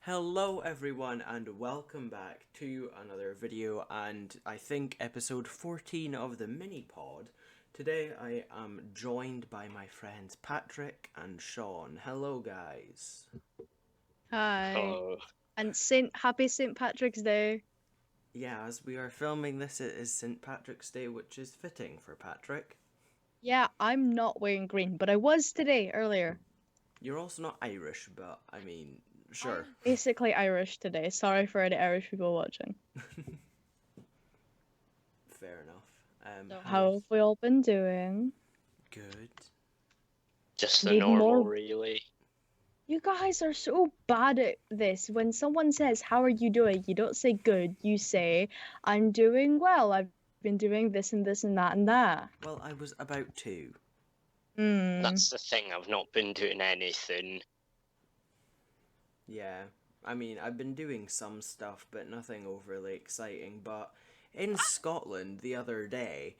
Hello everyone and welcome back to another video and I think episode 14 of the mini pod. Today I am joined by my friends Patrick and Sean. Hello guys. Hi. Oh, And Happy St. Patrick's Day. Yeah, as we are filming this it is St. Patrick's Day, which is fitting for Patrick. Yeah, I'm not wearing green, but I was today earlier. You're also not Irish, but I mean, sure. I'm basically Irish today. Sorry for any Irish people watching. Fair enough. So how How's have we all been doing? good? just the Need normal, more. really. You guys are so bad at this. When someone says, "How are you doing?" you don't say good. You say, "I'm doing well. I've been doing this and this and that and that." Well, I was about to. Hmm. That's the thing, I've not been doing anything. Yeah, I mean, I've been doing some stuff, but nothing overly exciting. But in Scotland the other day,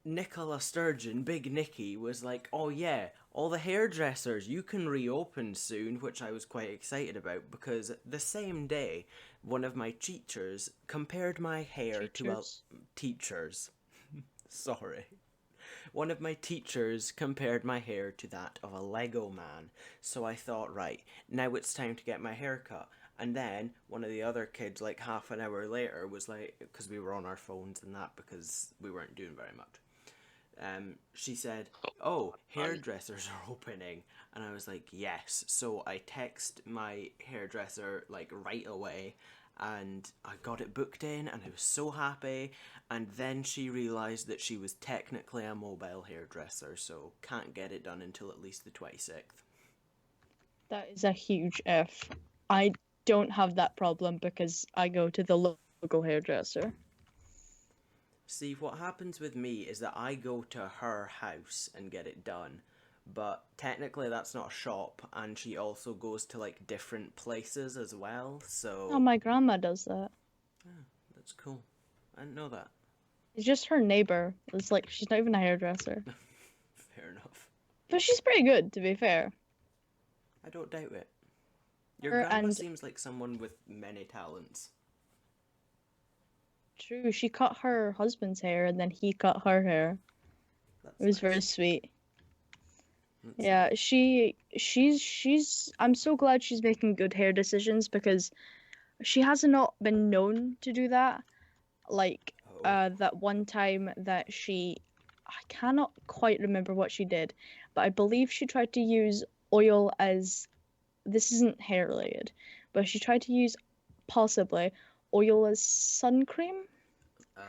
Nicola Sturgeon, Big Nicky, was like, "Oh yeah, all the hairdressers, you can reopen soon," which I was quite excited about because the same day, one of my teachers compared my hair to a Teachers. teachers. Sorry. One of my teachers compared my hair to that of a Lego man, so I thought, right, now it's time to get my hair cut. And then one of the other kids, like half an hour later, was like, because we were on our phones and that because we weren't doing very much. She said, "Oh, And hairdressers are opening," and I was like, "Yes." So I text my hairdresser like right away, and I got it booked in, and I was so happy. And then she realised that she was technically a mobile hairdresser, so can't get it done until at least the 26th. That is a huge F. I don't have that problem because I go to the local hairdresser. See, what happens with me is that I go to her house and get it done, but technically that's not a shop, and she also goes to like different places as well, Oh, so my grandma does that. that's cool. I didn't know that. It's just her neighbor. It's like she's not even a hairdresser. Fair enough. But she's pretty good, to be fair. I don't doubt it. Your Her grandma and seems like someone with many talents. true, she cut her husband's hair and then he cut her hair. It That's was very nice. sweet. That's Yeah, nice. she's I'm so glad she's making good hair decisions because she has not been known to do that. Like Oh. that one time that I cannot quite remember what she did, but I believe she tried to use oil as this isn't hair related, but she tried to use possibly oil as sun cream Oh.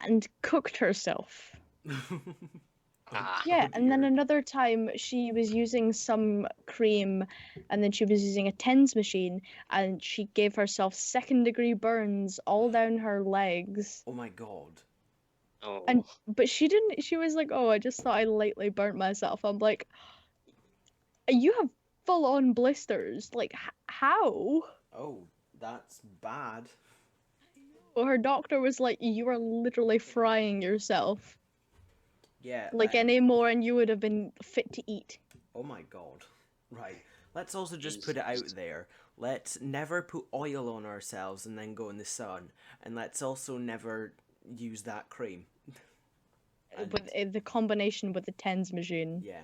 and cooked herself. Oh, Yeah, oh and then dear. another time she was using some cream and then she was using a TENS machine and she gave herself second degree burns all down her legs. Oh my god. oh, And but she didn't, she was like, "Oh, I just thought I lightly burnt myself." I'm like, "You have full on blisters. Like how?" Oh, that's bad. Well, her doctor was like, "You are literally frying yourself. Yeah, Like any more and you would have been fit to eat." oh my god. Right. Let's also just put it out Jesus. there. Let's never put oil on ourselves and then go in the sun. And let's also never use that cream. With And the combination with the TENS machine. yeah,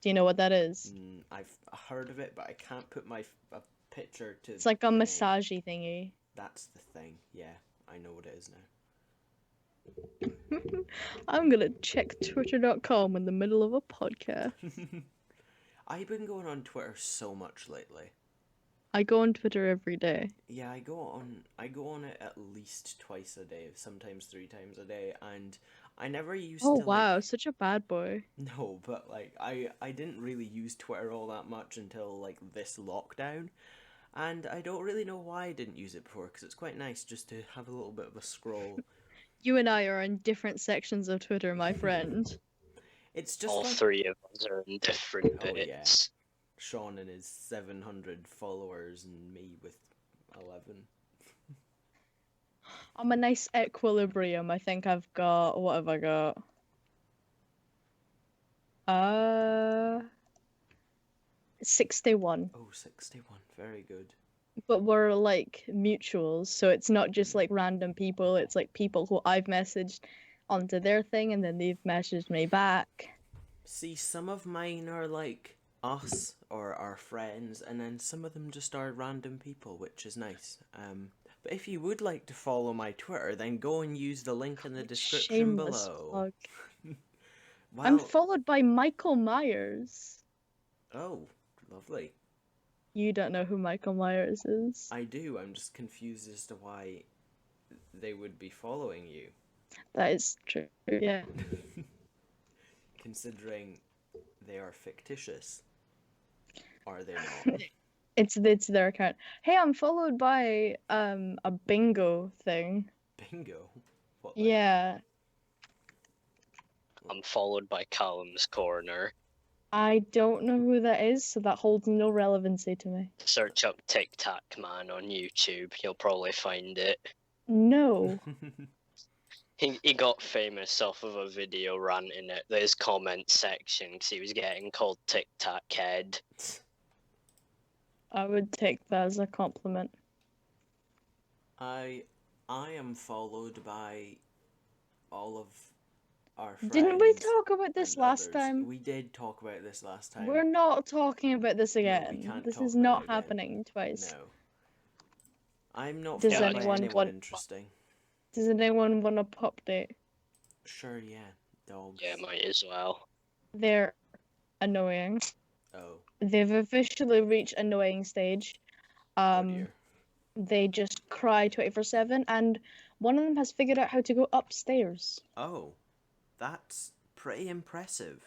Do you know what that is? I've heard of it, but I can't put my a picture to It's like a the name. massagey thingy. That's the thing. Yeah, I know what it is now. I'm gonna check twitter.com in the middle of a podcast. I've been going on Twitter so much lately. I go on Twitter every day. Yeah, I go on it at least twice a day, sometimes three times a day, and I never used Oh to like wow, such a bad boy. no, but like I didn't really use Twitter all that much until like this lockdown, and I don't really know why I didn't use it before because it's quite nice just to have a little bit of a scroll. You and I are in different sections of Twitter, my friend. It's just All like three of us are in different oh yeah, bits. Sean and his 700 followers and me with 11. I'm a nice equilibrium. I think I've got, what have I got? Uh 61. Oh, 61. Very good. But we're like mutuals, so it's not just like random people, it's like people who I've messaged onto their thing and then they've messaged me back. See, some of mine are like us or our friends, and then some of them just are random people, which is nice. But if you would like to follow my Twitter, then go and use the link in the description Shameless below. plug. Well, I'm followed by Michael Myers. oh, lovely. You don't know who Michael Myers is. I do. I'm just confused as to why they would be following you. That is true, yeah. Considering they are fictitious. Are they not? It's their account. Hey, I'm followed by a bingo thing. Bingo? What, like, Yeah. I'm followed by Callum's Corner. I don't know who that is, so that holds no relevancy to me. Search up Tic Tac Man on YouTube. You'll probably find it. No. He got famous off of a video ranting at his comment section because he was getting called Tic Tac Head. I would take that as a compliment. I am followed by all of our friends. Didn't we talk about this and last others. time? We did talk about this last time. We're not talking about this No, we again. can't This talk is about not it again. happening twice. No. I'm not Does followed by anyone anyone want- interesting. Does anyone want a pop date? Sure, yeah. Dogs. Yeah, might as well. They're annoying. Oh. They've officially reached annoying stage. Oh dear. They just cry 24/7, and one of them has figured out how to go upstairs. Oh. That's pretty impressive.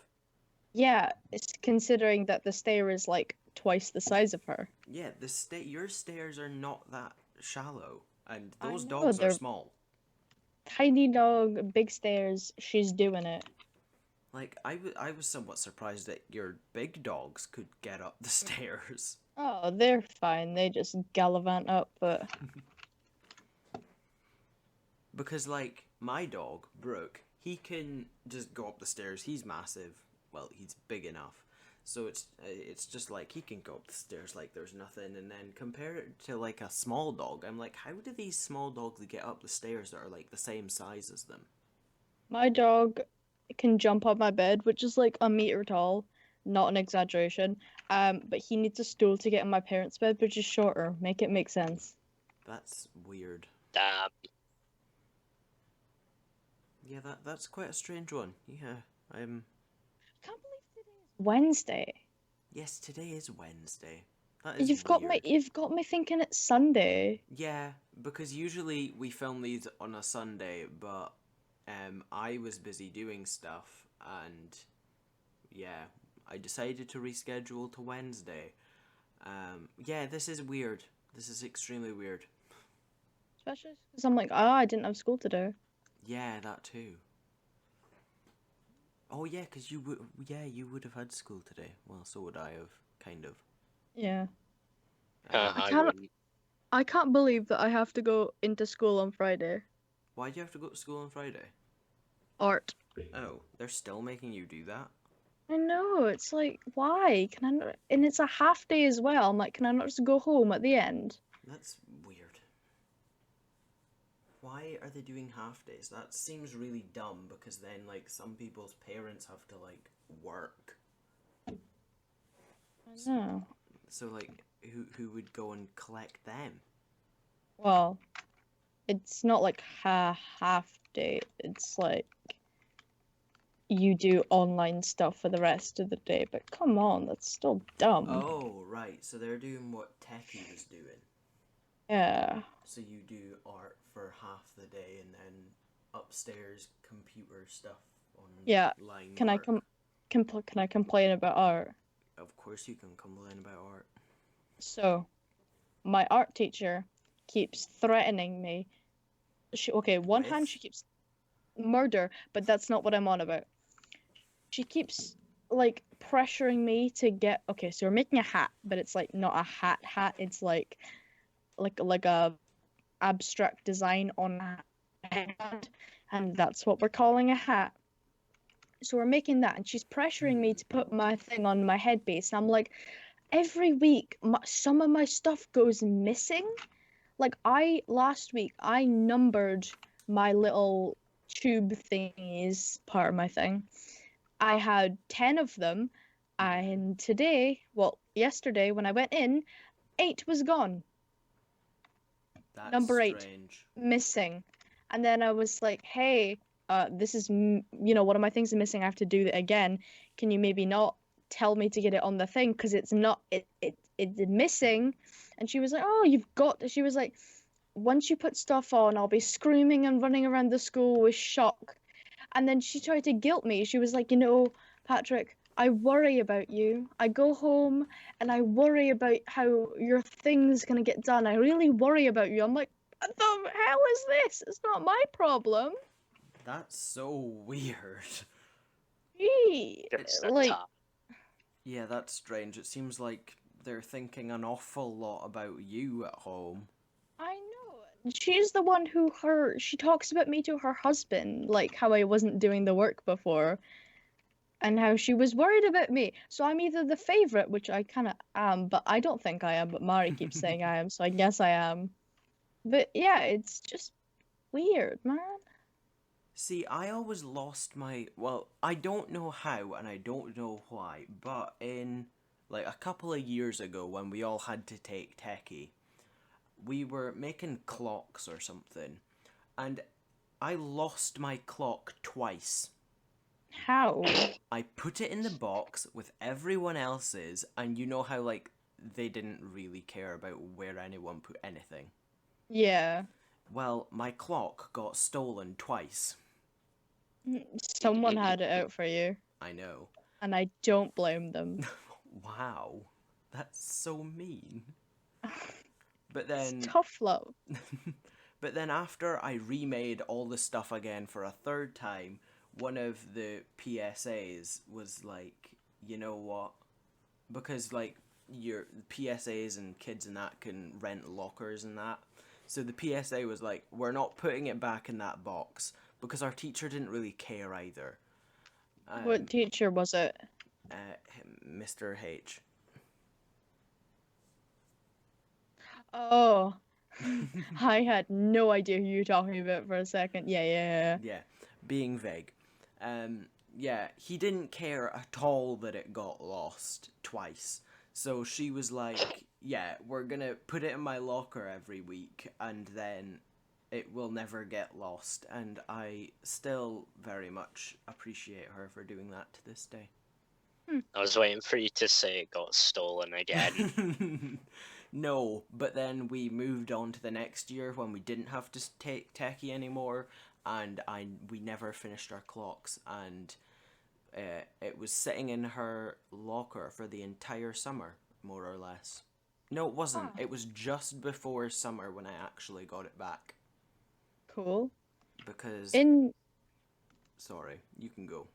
Yeah, it's considering that the stair is like twice the size of her. Yeah, your stairs are not that shallow, and I those know, dogs are they're- small. Tiny dog, big stairs, she's doing it. Like, I was somewhat surprised that your big dogs could get up the stairs. Oh, they're fine. They just gallivant up, but Because, like, my dog, Brooke, he can just go up the stairs. He's massive. Well, he's big enough. So it's just like he can go up the stairs like there's nothing. And then compare it to, like, a small dog. I'm like, how do these small dogs get up the stairs that are, like, the same size as them? my dog can jump on my bed, which is like a meter tall, not an exaggeration. But he needs a stool to get in my parents' bed, which is shorter. Make it make sense. That's weird. Damn. Yeah, that's quite a strange one. Yeah, I can't believe today is Wednesday. Yes, today is Wednesday. That is You've got me. weird. You've got me thinking it's Sunday. Yeah, because usually we film these on a Sunday, but I was busy doing stuff, and yeah, I decided to reschedule to Wednesday. Yeah, this is weird. This is extremely weird. Especially because I'm like, I didn't have school today. Yeah, that too. Oh yeah, because you would have had school today. Well, so would I have, kind of. Yeah. I can't- wouldn't. I can't believe that I have to go into school on Friday. Why do you have to go to school on Friday? Art. Oh, they're still making you do that? I know, it's like, why? Can I not? And it's a half day as well. I'm like, can I not just go home at the end? That's weird. Why are they doing half days? That seems really dumb because then, like, some people's parents have to, like, work. I know. So, like, who would go and collect them? Well, it's not like half day. It's like you do online stuff for the rest of the day. But come on, that's still dumb. Oh, right. So they're doing what Techie was doing. Yeah. So you do art for half the day and then upstairs computer stuff online. Yeah. Can work. can I complain about art? Of course you can complain about art. So, my art teacher keeps threatening me. One hand With? she keeps murder, but that's not what I'm on about. She keeps like pressuring me to get. Okay, so we're making a hat, but it's like not a hat. It's like a abstract design on a headband, and that's what we're calling a hat. So we're making that, and she's pressuring me to put my thing on my head base, and I'm like, every week some of my stuff goes missing. Like last week I numbered my little tube thingies, part of my thing. I had 10 of them, and yesterday when I went in, 8 was gone. That's Number 8 strange. missing. And then I was like, hey, this is, one of my things is missing. I have to do it again. Can you maybe not tell me to get it on the thing? Because it's not, it's missing. And she was like, oh, she was like, once you put stuff on, I'll be screaming and running around the school with shock. And then she tried to guilt me. She was like, Patrick, I worry about you. I go home and I worry about how your thing's going to get done. I really worry about you. I'm like, what the hell is this? It's not my problem. That's so weird. Just a Like, tap. Yeah, that's strange. It seems like they're thinking an awful lot about you at home. I know. She's the one she talks about me to her husband, like how I wasn't doing the work before. And how she was worried about me. So I'm either the favorite, which I kind of am, but I don't think I am, but Mari keeps saying I am, so I guess I am. But yeah, it's just weird, man. See, I always lost well, I don't know how and I don't know why, but in like a couple of years ago when we all had to take techie, we were making clocks or something, and I lost my clock twice. How? I put it in the box with everyone else's, and you know how, like, they didn't really care about where anyone put anything. Yeah. Well, my clock got stolen twice. Someone had it out for you, I know. and I don't blame them. Wow. That's so mean. But then... It's tough love. But then after I remade all the stuff again for a third time, one of the PSAs was like, you know what? Because, like, your PSAs and kids and that can rent lockers and that. So the PSA was like, we're not putting it back in that box, because our teacher didn't really care either. What teacher was it? Mr. H. Oh. I had no idea who you were talking about for a second. Yeah. Yeah, being vague. Yeah, he didn't care at all that it got lost twice. So she was like, yeah, we're gonna put it in my locker every week, and then it will never get lost. And I still very much appreciate her for doing that to this day. I was waiting for you to say it got stolen again. No, but then we moved on to the next year when we didn't have to take techie anymore, and we never finished our clocks, and it was sitting in her locker for the entire summer, more or less. No, it wasn't. It was just before summer when I actually got it back. Cool. Because... Sorry, you can go.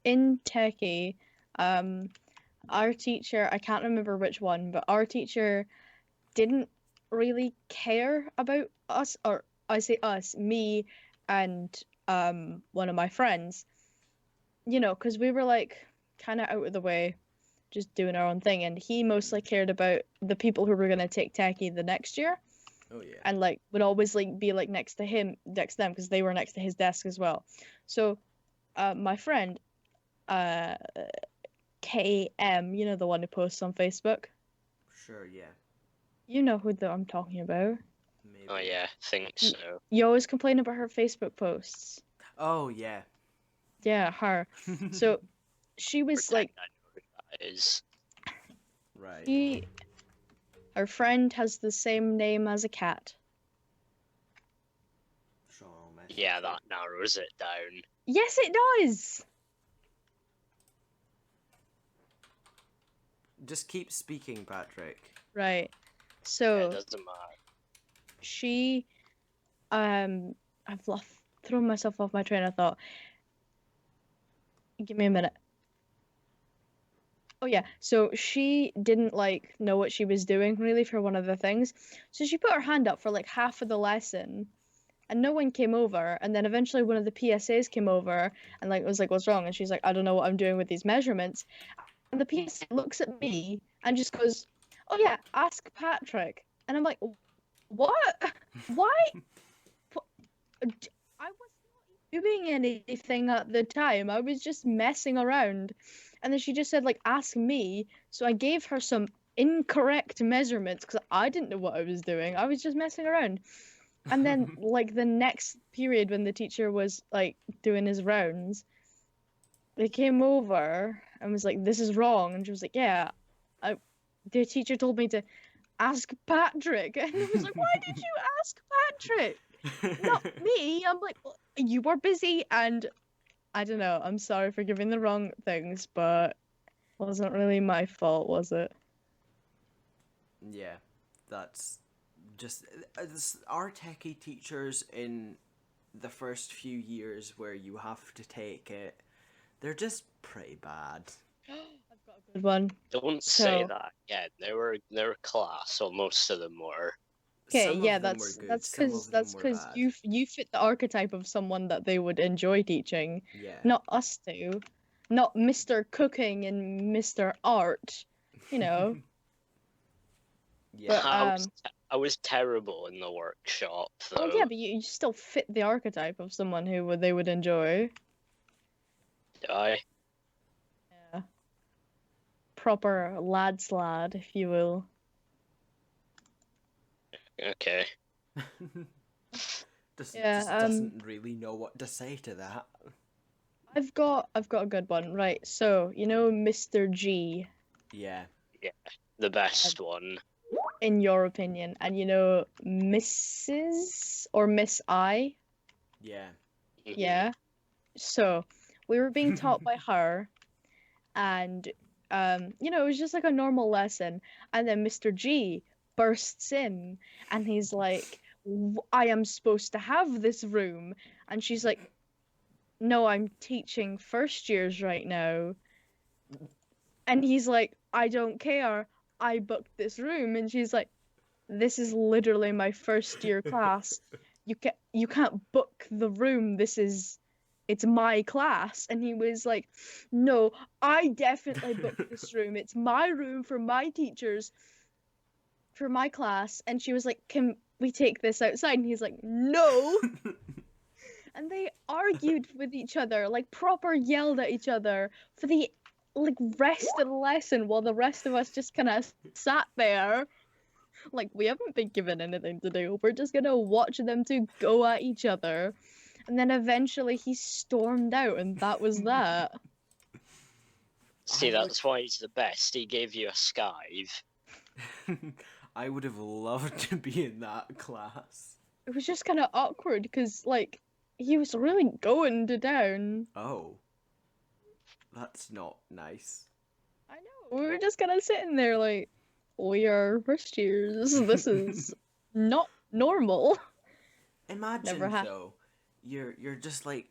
In techie, our teacher, I can't remember which one, but our teacher didn't really care about us, or I say us, me and one of my friends, because we were like kind of out of the way, just doing our own thing, and he mostly cared about the people who were going to take techie the next year. Oh yeah. And like would always like be like next to them because they were next to his desk as well. So my friend KM, the one who posts on Facebook. Sure, yeah. You know who I'm talking about. Maybe. Oh yeah, think so. You always complain about her Facebook posts. Oh yeah. Yeah, her. So she was Pretend like, I know who that is. Right. her friend has the same name as a cat. Yeah, that narrows it down. Yes, it does. Just keep speaking, Patrick. Right. Yeah, So it doesn't matter. she, I've thrown myself off my train of thought. Give me a minute. Oh yeah, so she didn't like know what she was doing really for one of the things. So she put her hand up for like half of the lesson and no one came over, and then eventually one of the PSAs came over and like was like, what's wrong? And she's like, I don't know what I'm doing with these measurements. And the PSA looks at me and just goes, "Oh yeah, ask Patrick." And I'm like, "What? Why? I was not doing anything at the time. I was just messing around." And then she just said, like, "Ask me." So I gave her some incorrect measurements because I didn't know what I was doing. I was just messing around. And then, like, the next period when the teacher was, like, doing his rounds, they came over and was like, "This is wrong." And she was like, "Yeah, the teacher told me to ask Patrick." And I was like, "Why did you ask Patrick? Not me." I'm like, "Well, you were busy," and I don't know. I'm sorry for giving the wrong things, but it wasn't really my fault, was it? Yeah, that's just our techie teachers in the first few years where you have to take it. They're just pretty bad. I've got a good one. Don't say that. Yeah, they were class, so most of them were. Okay, Some yeah, of them were good. that's Some because of them were bad. you fit the archetype of someone that they would enjoy teaching, Yeah. not us two, not Mr. Cooking and Mr. Art, you know. Yeah. But I was terrible in the workshop, though. well, yeah, but you still fit the archetype of someone who they would enjoy. I Yeah, proper lad's lad, if you will. okay. Just Yeah, doesn't really know what to say to that. I've got a good one, right? So you know, Mr. G, Yeah. The best one. in your opinion, and you know, Mrs. or Miss I. Yeah. Mhm. Yeah. So we were being taught by her, and you know, it was just like a normal lesson. And then Mr. G bursts in, and he's like, "I am supposed to have this room," and she's like, "No, I'm teaching first years right now." And he's like, "I don't care. I booked this room," and she's like, "This is literally my first year class. You can't book the room. It's my class." And he was like, "No, I definitely booked this room. It's my room for my teachers, for my class." And she was like, "Can we take this outside?" And he's like, "No." And they argued with each other, like proper yelled at each other for the like rest of the lesson while the rest of us just kind of sat there like we haven't been given anything to do. We're just gonna watch them two go at each other. And then eventually he stormed out, and that was that. See, I would- that's why he's the best. He gave you a skive. I would have loved to be in that class. It was just kind of awkward because, like, he was really going to town. Oh. That's not nice. I know. We were just kind of sitting there, like, we are first years. This is not normal. Imagine Never ha- though, you're just like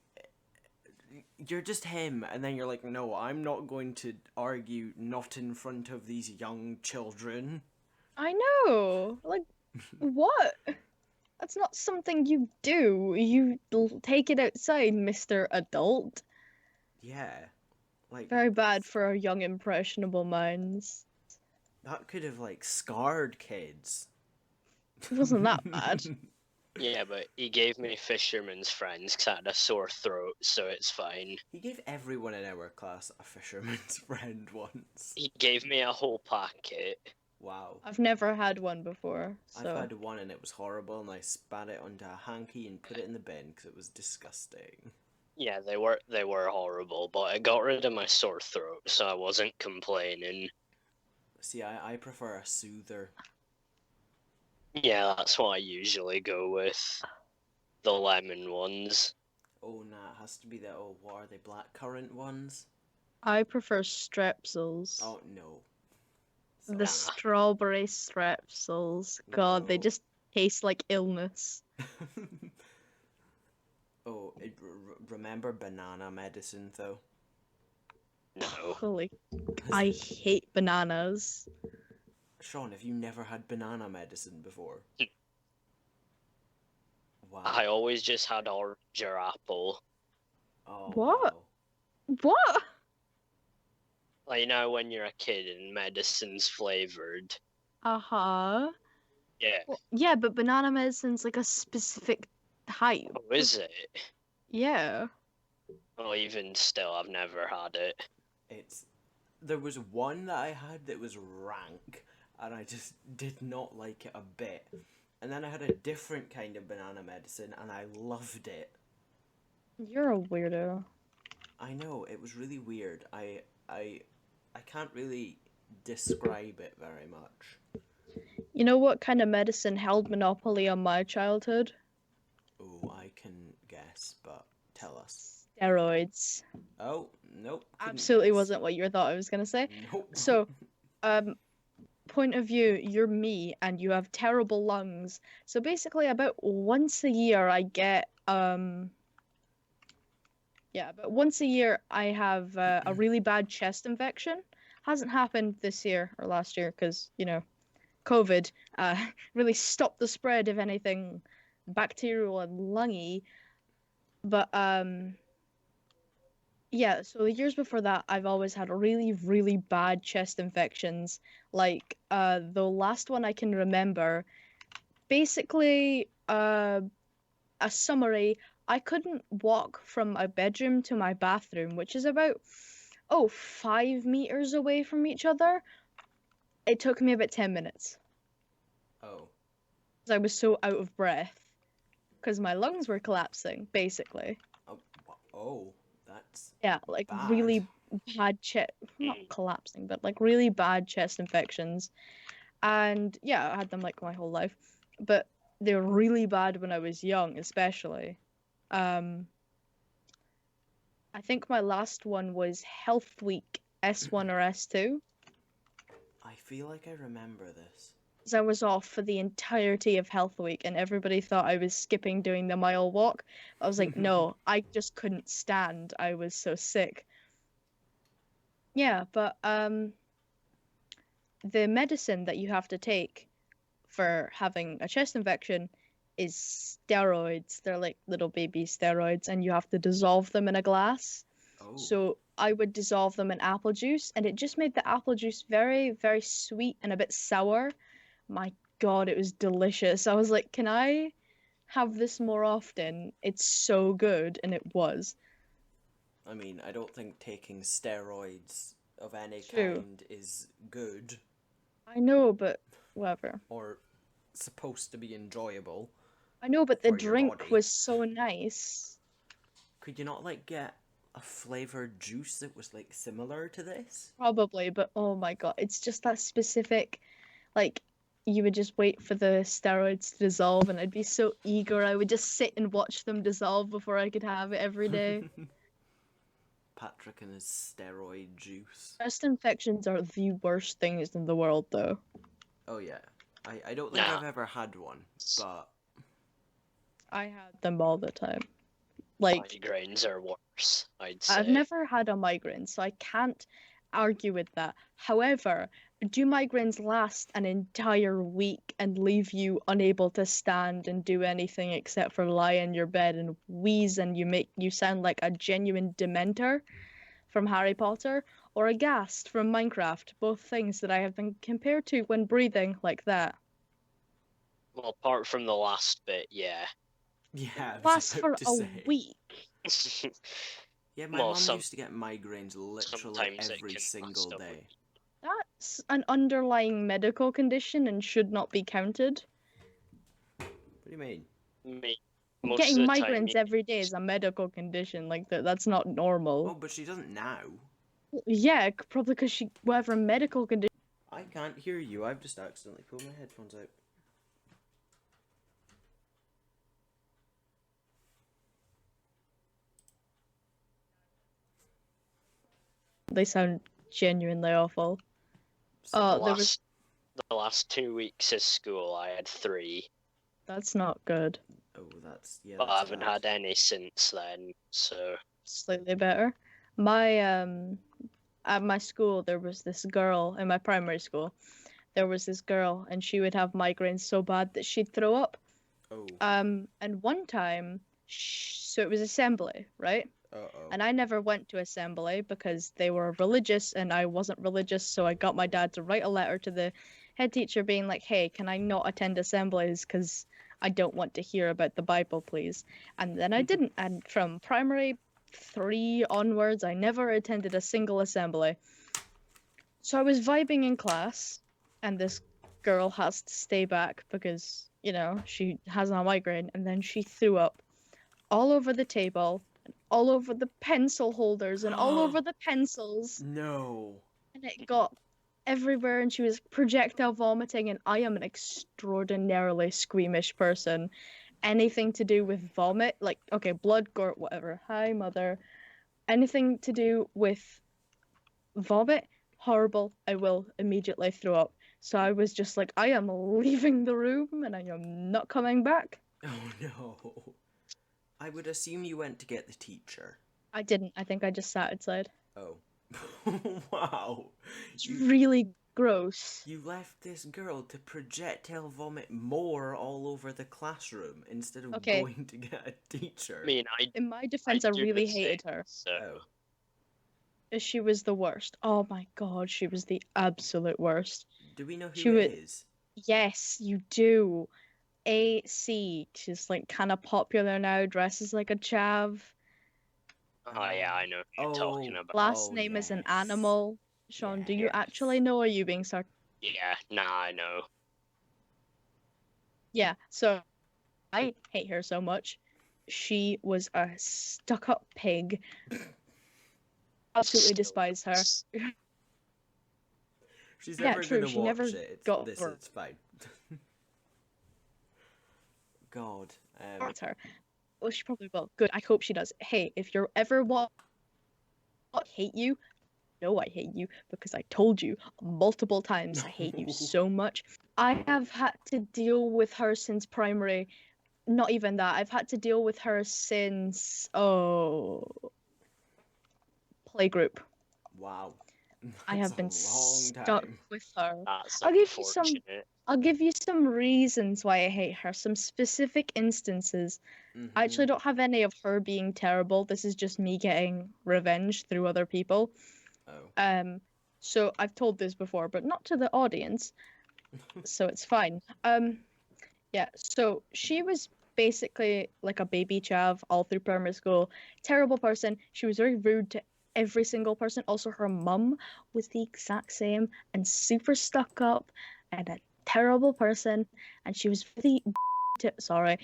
you're just him, and then you're like, no, I'm not going to argue not in front of these young children. I know. Like, what? That's not something you do. You take it outside, Mr. Adult. Yeah, like Very bad for our young, impressionable minds. that could have like scarred kids. It wasn't that bad. Yeah, but he gave me fisherman's friends because I had a sore throat, so it's fine. He gave everyone in our class a fisherman's friend once. He gave me a whole packet. Wow. I've never had one before, so I've had one and it was horrible, and I spat it onto a hanky and put it in the bin because it was disgusting. Yeah, they were horrible, but I got rid of my sore throat, so I wasn't complaining. See, I prefer a soother. Yeah, that's what I usually go with. The lemon ones. Oh, nah, it has to be the, what are they, blackcurrant ones? I prefer strepsils. Oh, no. The strawberry strepsils. God, they No. just taste like illness. Oh, remember banana medicine, though? No. Holy, I hate bananas. Sean, have you never had banana medicine before? Wow. I always just had orange or apple. Oh, What? wow. What? Like, you know, when you're a kid and medicine's flavored. Uh-huh. Yeah. Well, yeah, but banana medicine's like a specific type. Oh, is it? Yeah. Well, even still, I've never had it. There was one that I had that was rank, and I just did not like it a bit. And then I had a different kind of banana medicine, and I loved it. You're a weirdo. I know, it was really weird. I can't really describe it very much. You know what kind of medicine held monopoly on my childhood? Oh, I can guess, but tell us. Steroids. Oh, nope. couldn't Absolutely guess. wasn't what you thought I was gonna say. Nope. So, point of view, you're me and you have terrible lungs. So basically about once a year I get but once a year I have a really bad chest infection. Hasn't happened this year or last year because, COVID really stopped the spread of anything bacterial and lungy. But yeah, so the years before that, I've always had really, really bad chest infections. Like, the last one I can remember, basically, a summary, I couldn't walk from my bedroom to my bathroom, which is about, 5 meters away from each other. It took me about 10 minutes. Oh. 'Cause I was so out of breath. Because my lungs were collapsing, basically. Oh, that's Yeah, like bad. really bad chest, not collapsing, but like really bad chest infections. And yeah, I had them like my whole life, but they were really bad when I was young, especially. I think my last one was Health Week S1 or S2. I feel like I remember this. Because I was off for the entirety of Health Week, and everybody thought I was skipping doing the mile walk. I was like, no, I just couldn't stand. I was so sick. Yeah, but the medicine that you have to take for having a chest infection is steroids. They're like little baby steroids, and you have to dissolve them in a glass. Oh. So I would dissolve them in apple juice, and it just made the apple juice very, very sweet and a bit sour. My God, it was delicious. I was like, can I have this more often? It's so good, and it was. I mean, I don't think taking steroids of any True. kind is good I know, but whatever. or supposed to be enjoyable. I know, but the For your drink body. was so nice. Could you not, like, get a flavored juice that was, like, similar to this? Probably, but oh my God, it's just that specific, like, you would just wait for the steroids to dissolve, and I'd be so eager. I would just sit and watch them dissolve before I could have it every day. Patrick and his steroid juice. Chest infections are the worst things in the world, though. Oh, yeah. I don't think Nah. I've ever had one, but I had them all the time. Like, Migraines are worse, I'd say. I've never had a migraine, so I can't argue with that. However, do migraines last an entire week and leave you unable to stand and do anything except for lie in your bed and wheeze, and you sound like a genuine Dementor from Harry Potter or a Ghast from Minecraft? Both things that I have been compared to when breathing like that. Well, apart from the last bit, yeah. yeah, I was Lasts about for to a say. week. Yeah, my Well, mum used to get migraines literally sometimes it every can single last a day. week. That's an underlying medical condition and should not be counted. What do you mean? Most Getting of the time, migraines every day is a medical condition. Like that's not normal. Oh, but she doesn't now. Yeah, probably because whatever medical condition. I can't hear you. I've just accidentally pulled my headphones out. They sound genuinely awful. the There was. last 2 weeks of school, I had 3, That's not good. Oh, that's yeah. but that's I haven't bad. had any since then. So Slightly better. My at my school there was this girl in my primary school. There was this girl, and she would have migraines so bad that she'd throw up. Oh. And one time, so it was assembly, right? Uh-oh. And I never went to assembly because they were religious and I wasn't religious. So I got my dad to write a letter to the head teacher being like, hey, can I not attend assemblies because I don't want to hear about the Bible, please. And then I didn't. And from primary 3 onwards, I never attended a single assembly. So I was vibing in class, and this girl has to stay back because, you know, she has a migraine, and then she threw up all over the table, and all over the pencil holders, and all over the pencils, No. and it got everywhere, and she was projectile vomiting, and I am an extraordinarily squeamish person. Anything to do with vomit, like, okay, blood, gore, whatever. Hi, mother. Anything to do with vomit, horrible. I will immediately throw up. So I was just like, I am leaving the room and I am not coming back. Oh no. I would assume you went to get the teacher. I didn't. I think I just sat outside. Oh. Wow. It's really gross. You left this girl to projectile vomit more all over the classroom instead of Okay. going to get a teacher. I mean, In my defense, I do really the hated same, her. So Oh. She was the worst. Oh my god, she was the absolute worst. Do we know who She it would- is? Yes, you do. AC. She's like kind of popular now, dresses like a chav. oh yeah, I know who you're talking about. Last name is an yes. animal. Sean, do you Yes. actually know, or are you being sarcastic? Yeah, nah, I know. Yeah, so I hate her so much. She was a stuck-up pig. Absolutely despise her. She's Yeah, never true, gonna she watch never it. got This over- is fine. God. Hurt her. Well, she probably will. Good. I hope she does. Hey, if you're ever I hate you. No, I hate you because I told you multiple times I hate you so much. I have had to deal with her since primary. Not even that. I've had to deal with her since playgroup. Wow. I That's have been a long stuck time. with her. That's I'll give you some- unfortunate. I'll give you some reasons why I hate her, some specific instances. I actually don't have any of her being terrible. This is just me getting revenge through other people. Oh. So I've told this before, but not to the audience. So it's fine. Yeah, so she was basically like a baby chav all through primary school. Terrible person. She was very rude to every single person. Also, her mum was the exact same and super stuck up and a terrible person. And she was really sorry.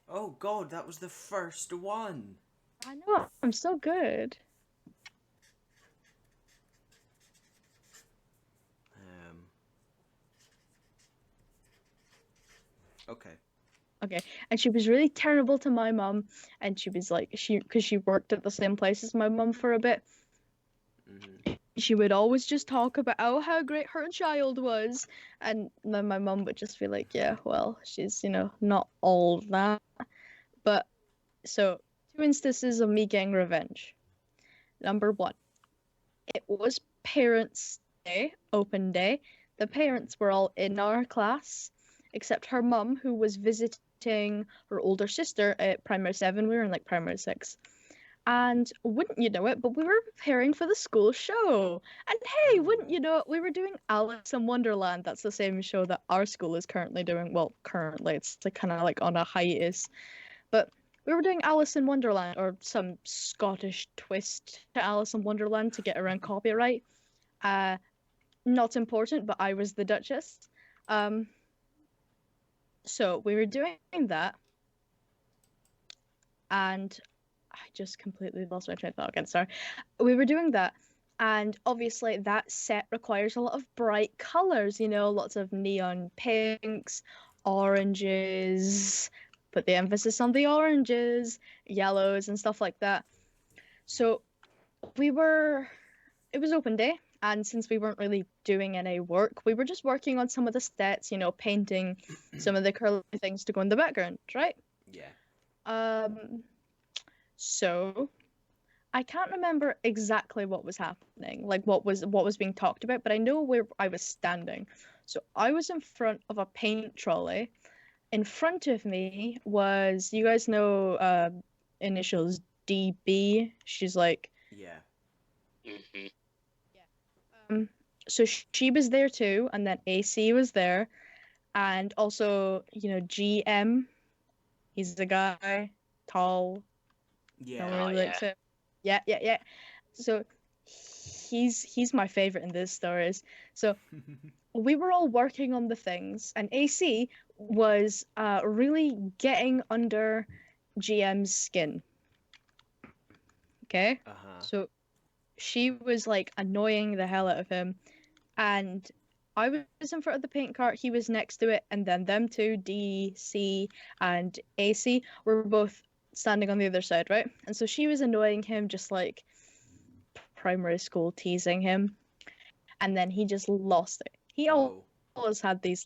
Oh God, that was the first one. I know, I'm so good. Okay. Okay, and she was really terrible to my mum, and she was like, because she worked at the same place as my mum for a bit. She would always just talk about how great her child was, and then my mum would just be like, yeah, well, she's, not all that. But, so, 2 instances of me getting revenge. Number 1, it was Parents' Day, open day. The parents were all in our class, except her mum, who was visiting her older sister at primary 7. We were in like primary 6. And wouldn't you know it, but we were preparing for the school show. And hey, wouldn't you know it, we were doing Alice in Wonderland. That's the same show that our school is currently doing. Well, currently, it's like kind of like on a hiatus. But we were doing Alice in Wonderland, or some Scottish twist to Alice in Wonderland to get around copyright. Not important, but I was the Duchess. So we were doing that, and I just completely lost my train of thought again, sorry. We were doing that, and obviously that set requires a lot of bright colours, lots of neon pinks, oranges, put the emphasis on the oranges, yellows, and stuff like that. So it was open day, and since we weren't really doing any work, we were just working on some of the stats, painting some of the curly things to go in the background, right? Yeah. So I can't remember exactly what was happening, like what was being talked about, but I know where I was standing. So I was in front of a paint trolley. In front of me was, you guys know initials DB. She's like, Yeah. so she was there too, and then AC was there, and also, you know, GM. He's the guy, tall. No one Yeah. really likes him. Yeah. So he's my favorite in this stories. So we were all working on the things, and AC was really getting under GM's skin. Okay, so she was like annoying the hell out of him, and I was in front of the paint cart, he was next to it, and then them two, D, C, and AC, were both standing on the other side, right? And so she was annoying him, just like primary school teasing him, and then he just lost it. He always had these.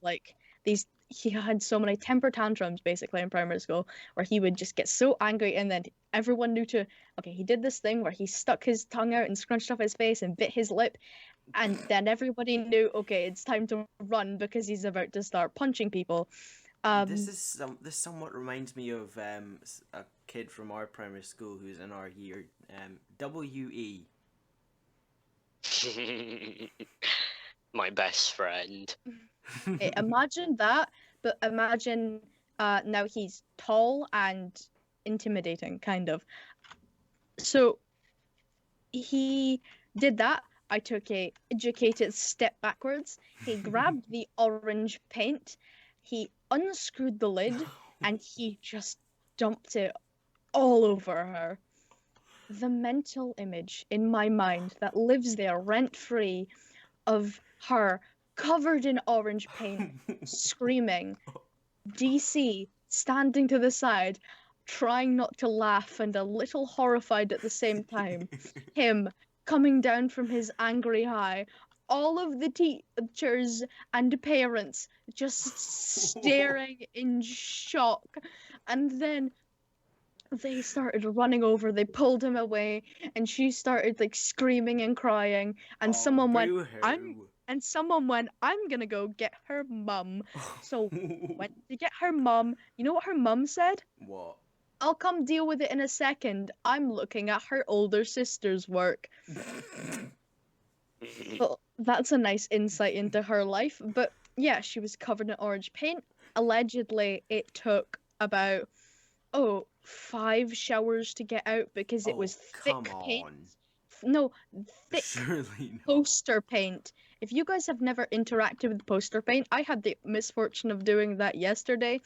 He had so many temper tantrums basically in primary school where he would just get so angry, and then everyone knew to. Okay, he did this thing where he stuck his tongue out and scrunched up his face and bit his lip, and then everybody knew, okay, it's time to run because he's about to start punching people. This somewhat reminds me of a kid from our primary school who's in our year. WE. My best friend. Okay, imagine that, but imagine now he's tall and intimidating, kind of. So he did that. I took a educated step backwards. He grabbed the orange paint, he unscrewed the lid, and he just dumped it all over her. The mental image in my mind that lives there rent-free of her covered in orange paint, screaming, DC standing to the side, trying not to laugh and a little horrified at the same time, him coming down from his angry high, all of the teachers and parents just staring in shock, and then they started running over, they pulled him away, and she started like screaming and crying, and someone went, I'm gonna go get her mum. So went to get her mum. You know what her mum said? What? I'll come deal with it in a second. I'm looking at her older sister's work. Well, that's a nice insight into her life. But yeah, she was covered in orange paint. Allegedly, it took about 5 showers to get out because it was thick paint. No, thick poster paint. If you guys have never interacted with poster paint, I had the misfortune of doing that yesterday.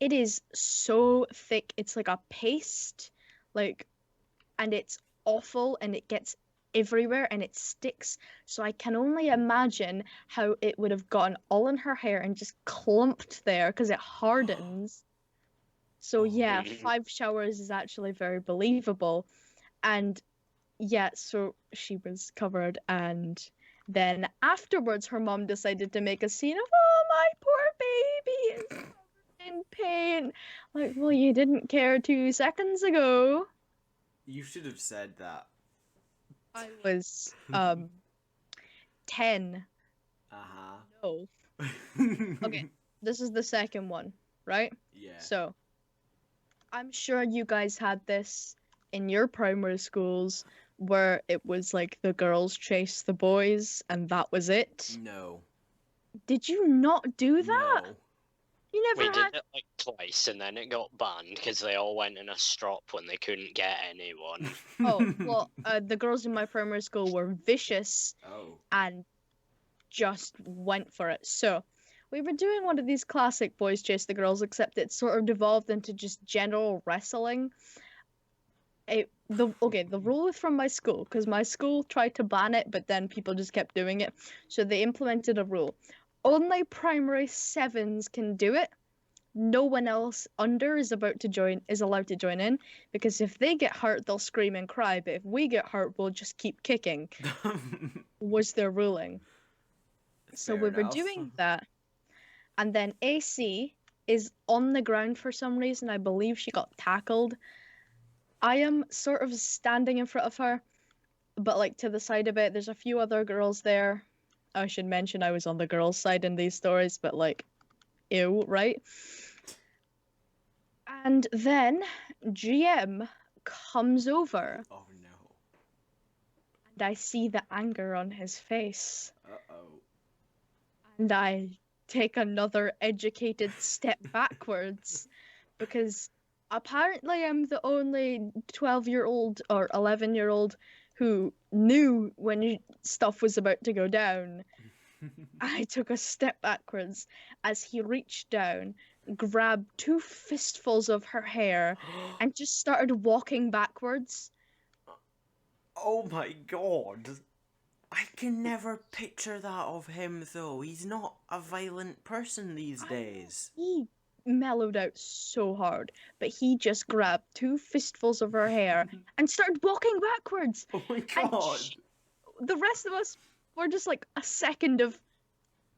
It is so thick. It's like a paste, and it's awful, and it gets everywhere, and it sticks. So I can only imagine how it would have gotten all in her hair and just clumped there because it hardens. So yeah, 5 showers is actually very believable. And yeah, so she was covered, and then afterwards her mom decided to make a scene of, oh, my poor baby is covered in paint. Like, well, you didn't care 2 seconds ago. You should have said that. I was 10. No. Okay, this is the second one, right? Yeah. So I'm sure you guys had this in your primary schools where it was like the girls chase the boys and that was it. No. Did you not do that? No. You never We did it like twice, and then it got banned because they all went in a strop when they couldn't get anyone. Oh, well, the girls in my primary school were vicious and just went for it. So we were doing one of these classic boys chase the girls, except it sort of devolved into just general wrestling. The rule from my school, because my school tried to ban it, but then people just kept doing it. So they implemented a rule. Only primary 7s can do it. No one else under is allowed to join in, because if they get hurt, they'll scream and cry. But if we get hurt, we'll just keep kicking. Was their ruling. So we were doing that. And then AC is on the ground for some reason. I believe she got tackled. I am sort of standing in front of her, but like to the side a bit. There's a few other girls there. I should mention I was on the girls' side in these stories, but like, ew, right? And then GM comes over, Oh no. and I see the anger on his face, Uh-oh. and I take another educated step backwards, because apparently I'm the only 12-year-old or 11-year-old who knew when stuff was about to go down. I took a step backwards as he reached down, grabbed 2 fistfuls of her hair, and just started walking backwards. Oh my god. I can never picture that of him though. He's not a violent person these days. He mellowed out so hard, but he just grabbed 2 fistfuls of her hair and started walking backwards. Oh my And god. the rest of us were just like a second of,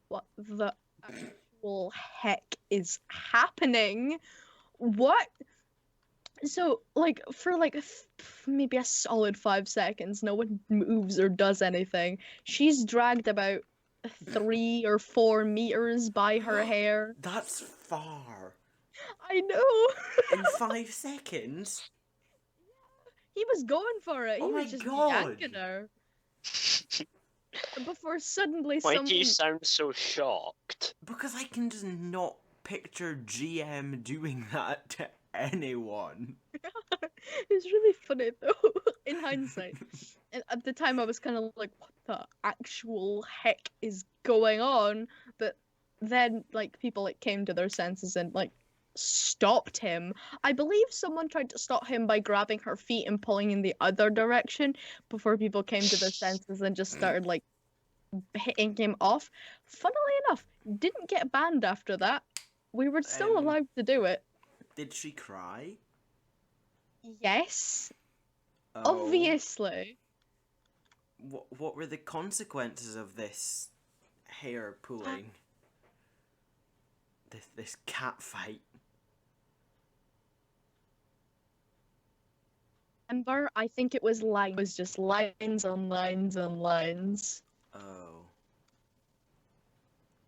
what the actual heck is happening? What? So, like, for like maybe a solid 5 seconds, no one moves or does anything. She's dragged about 3 or 4 meters by her hair. That's far. I know. In 5 seconds? He was going for it. Oh He my was just God. yanking her. Before suddenly Why someone... do you sound so shocked? Because I can just not picture GM doing that to anyone. It's really funny though, in hindsight. And at the time I was kind of like, what the actual heck is going on? But then, like, people like came to their senses and like stopped him. I believe someone tried to stop him by grabbing her feet and pulling in the other direction before people came to their senses and just started like hitting him off. Funnily enough, didn't get banned after that. We were still allowed to do it. Did she cry? Yes, Oh. obviously. What were the consequences of this hair pulling? This cat fight? Remember, I think it was just lines on lines on lines. Oh.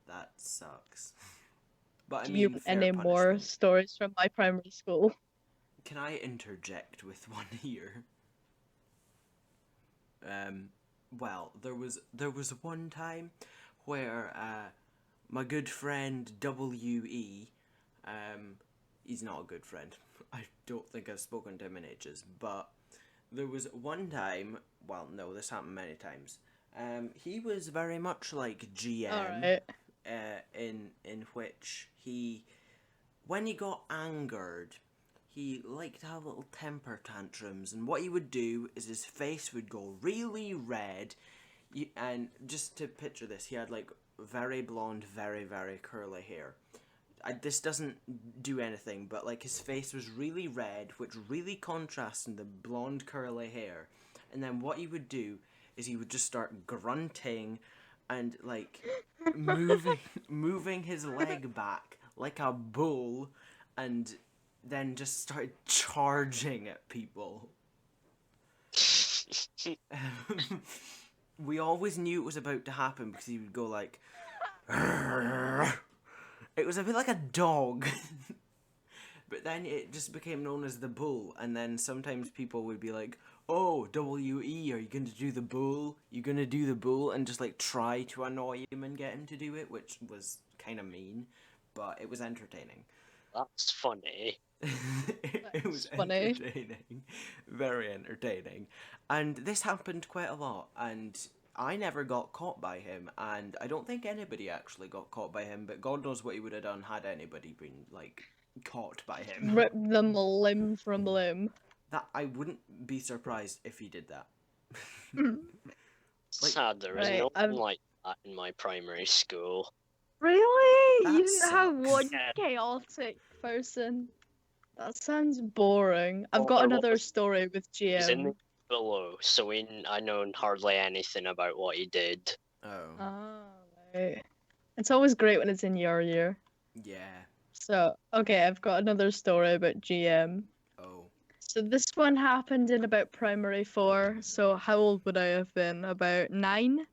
That sucks. But I Do mean, you have fair any more punishment. stories from my primary school? Can I interject with one here? Well, there was one time where my good friend W.E. He's not a good friend. I don't think I've spoken to him in ages, but there was one time, well, no, this happened many times. He was very much like GM, Alright. in which when he got angered, he liked to have little temper tantrums, and what he would do is his face would go really red, and just to picture this, he had like very blonde, very, very curly hair. This doesn't do anything, but like his face was really red, which really contrasted the blonde curly hair. And then what he would do is he would just start grunting and like moving his leg back like a bull, and then just started charging at people. We always knew it was about to happen because he would go like... It was a bit like a dog. But then it just became known as the bull, and then sometimes people would be like, oh, W.E., are you going to do the bull? You going to do the bull? And just like try to annoy him and get him to do it, which was kind of mean, but it was entertaining. That's funny. It was funny. entertaining. Very entertaining. And this happened quite a lot, and I never got caught by him, and I don't think anybody actually got caught by him, but God knows what he would have done had anybody been, like, caught by him. Rip them limb from limb. That I wouldn't be surprised if he did that. Like, Sad there was right, no I've- one like that in my primary school. Really? That You didn't have sucks. one Yeah. chaotic person? That sounds boring. I've Oh, got there another was- story with He's in GM. the below, so I know hardly anything about what he did. Oh, Ah, right. It's always great when it's in your year. yeah. So, okay, I've got another story about GM. Oh. So this one happened in about primary 4. So how old would I have been? About 9?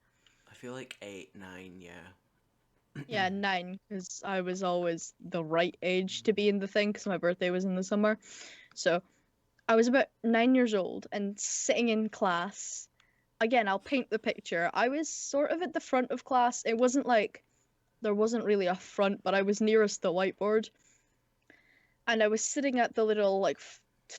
I feel like 8, 9, yeah. Yeah, 9, because I was always the right age to be in the thing, because my birthday was in the summer. So I was about 9 years old and sitting in class. Again, I'll paint the picture. I was sort of at the front of class. It wasn't like there wasn't really a front, but I was nearest the whiteboard. And I was sitting at the little like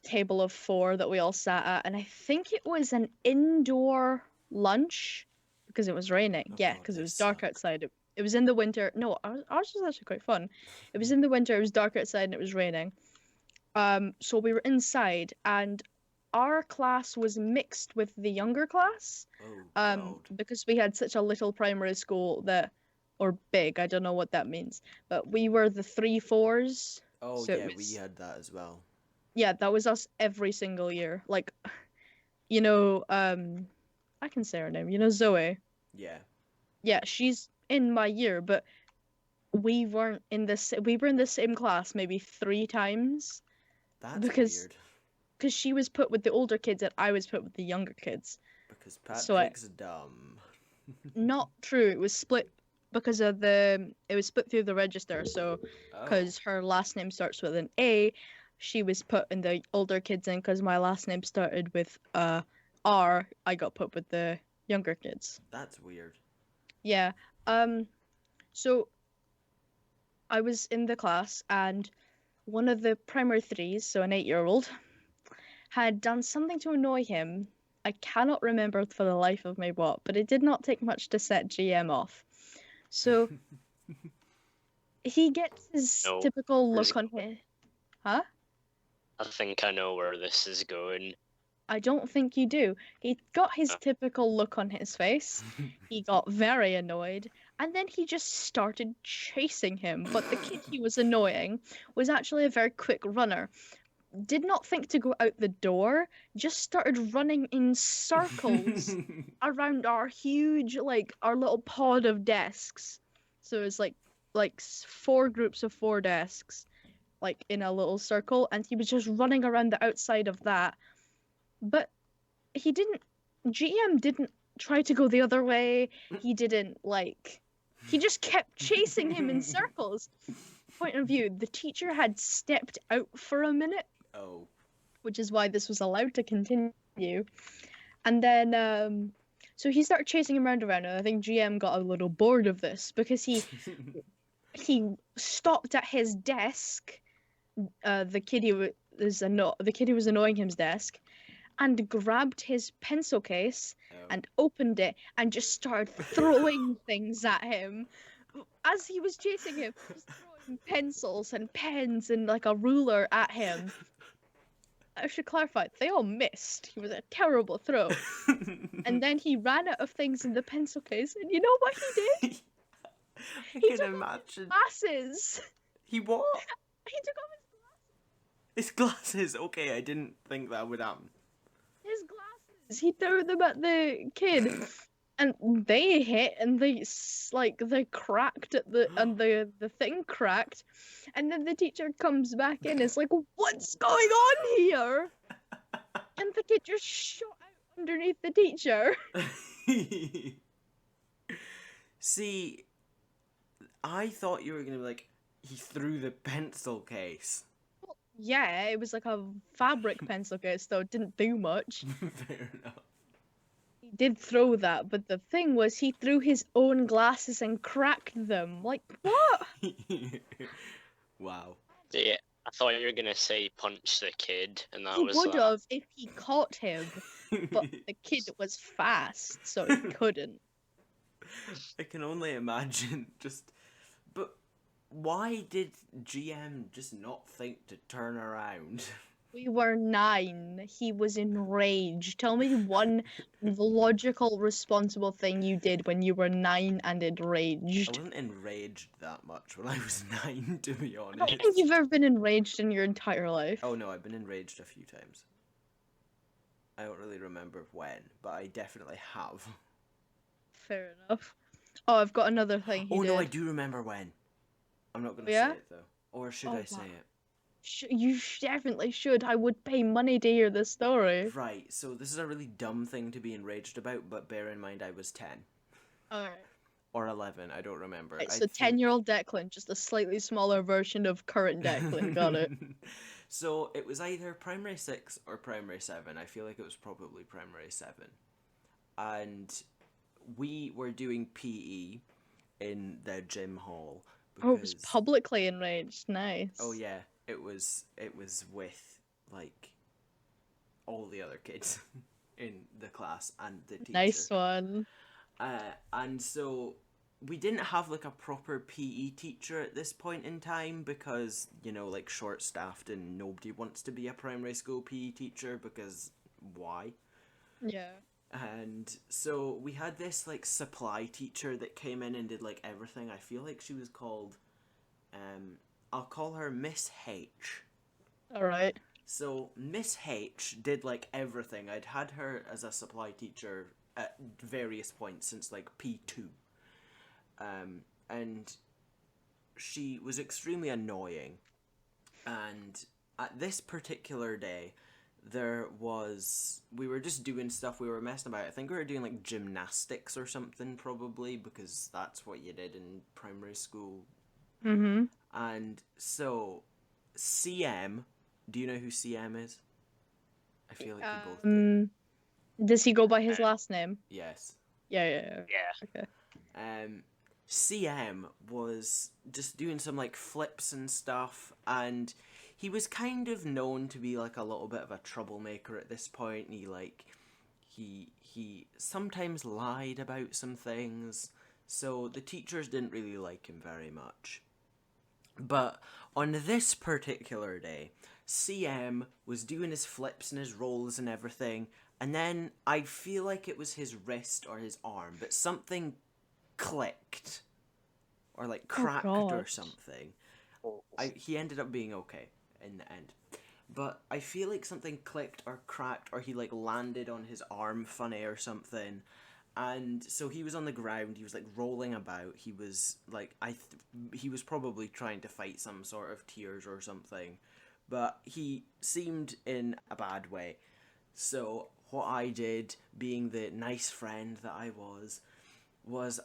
table of four that we all sat at, and I think it was an indoor lunch because it was raining. Oh Yeah, god, because it they was dark suck. outside. It was in the winter. No, ours was actually quite fun. It was in the winter. It was dark outside, and it was raining. So we were inside, and our class was mixed with the younger class. Oh god. Because we had such a little primary school that, or big, I don't know what that means, but we were the 3-4s. Oh So it yeah, we was, had that as well. yeah, that was us every single year. Like, I can say her name. Zoe. Yeah. Yeah, she's in my year, but we weren't in this. We were in the same class maybe 3 times That's because weird. she was put with the older kids and I was put with the younger kids. Because So Patrick's dumb. not true. It was split because of it was split through the register. So Oh. because her last name starts with an A, she was put in the older kids in. Because my last name started with R, I got put with the younger kids. That's weird. Yeah. So I was in the class and one of the primary threes, so an 8-year-old, had done something to annoy him. I cannot remember for the life of me what, but it did not take much to set GM off. So he gets his No, typical where's look on his... Huh? I think I know where this is going. I don't think you do. He got his typical look on his face. He got very annoyed, and then he just started chasing him. But the kid he was annoying was actually a very quick runner. Did not think to go out the door, just started running in circles around our huge, like, our little pod of desks. So it's like 4 groups of 4 desks, like, in a little circle, and he was just running around the outside of that. But GM didn't try to go the other way. He didn't, he just kept chasing him in circles. Point of view, the teacher had stepped out for a minute, Oh. which is why this was allowed to continue. And then, so he started chasing him round and round, and I think GM got a little bored of this because he stopped at his desk, the kid who was annoying him's desk, and grabbed his pencil case and opened it and just started throwing things at him. As he was chasing him, he was throwing pencils and pens and like a ruler at him. I should clarify, they all missed. He was a terrible throw. And then he ran out of things in the pencil case, and you know what he did? I He can took imagine. Glasses. He what? He took off His glasses. Okay, I didn't think that would happen. his glasses. He threw them at the kid, and they hit, and they cracked at the thing cracked, and then the teacher comes back in. It's like, what's going on here? And the kid just shot out underneath the teacher. See, I thought you were gonna be like, he threw the pencil case. Yeah, it was like a fabric pencil case, though it didn't do much. Fair enough. He did throw that, but the thing was, he threw his own glasses and cracked them. Like, what? Wow. Yeah, I thought you were gonna say punch the kid, and that He was would that. have if he caught him, but the kid was fast, so he couldn't. I can only imagine but why did GM just not think to turn around? We were 9. He was enraged. Tell me one logical, responsible thing you did when you were 9 and I enraged. wasn't enraged that much when I was 9, to be I honest. don't think you've ever been enraged in your entire life. Oh no, I've been enraged a few times. I don't really remember when, but I definitely have. Fair enough. Oh, I've got another thing he Oh did. no, I do remember when. I'm not going to Yeah? say it though. Or should Oh, I say wow. it? You definitely should. I would pay money to hear this story. Right, so this is a really dumb thing to be enraged about, but bear in mind I was 10. Alright. Or 11, I don't remember. Right, I so think- 10-year-old Declan, just a slightly smaller version of current Declan, got it. So it was either primary 6 or primary 7. I feel like it was probably primary 7. And we were doing PE in the gym hall Oh, it was because publicly enraged. Nice. oh yeah, it was with like all the other kids in the class and the teacher. Nice one. And so we didn't have like a proper PE teacher at this point in time because, you know, like short staffed and nobody wants to be a primary school PE teacher because why? Yeah. And so we had this like supply teacher that came in and did like everything. I feel like she was called I'll call her Miss H. All right. So Miss H did like everything. I'd had her as a supply teacher at various points since like P2. And she was extremely annoying. And at this particular day, we were just doing stuff, we were messing about. I think we were doing like gymnastics or something probably, because that's what you did in primary school. Mm-hmm. And so CM, do you know who CM is? I feel like you both do. Does he go by his last name? Yes. Yeah. Yeah. Okay. CM was just doing some like flips and stuff, and he was kind of known to be like a little bit of a troublemaker at this point. He sometimes lied about some things, so the teachers didn't really like him very much. But on this particular day, CM was doing his flips and his rolls and everything, and then I feel like it was his wrist or his arm, but something clicked or like cracked or something. He ended up being okay in the end, but I feel like something clicked or cracked, or he like landed on his arm funny or something, and so he was on the ground. He was like rolling about. He was like he was probably trying to fight some sort of tears or something, but he seemed in a bad way. So what I did, being the nice friend that I was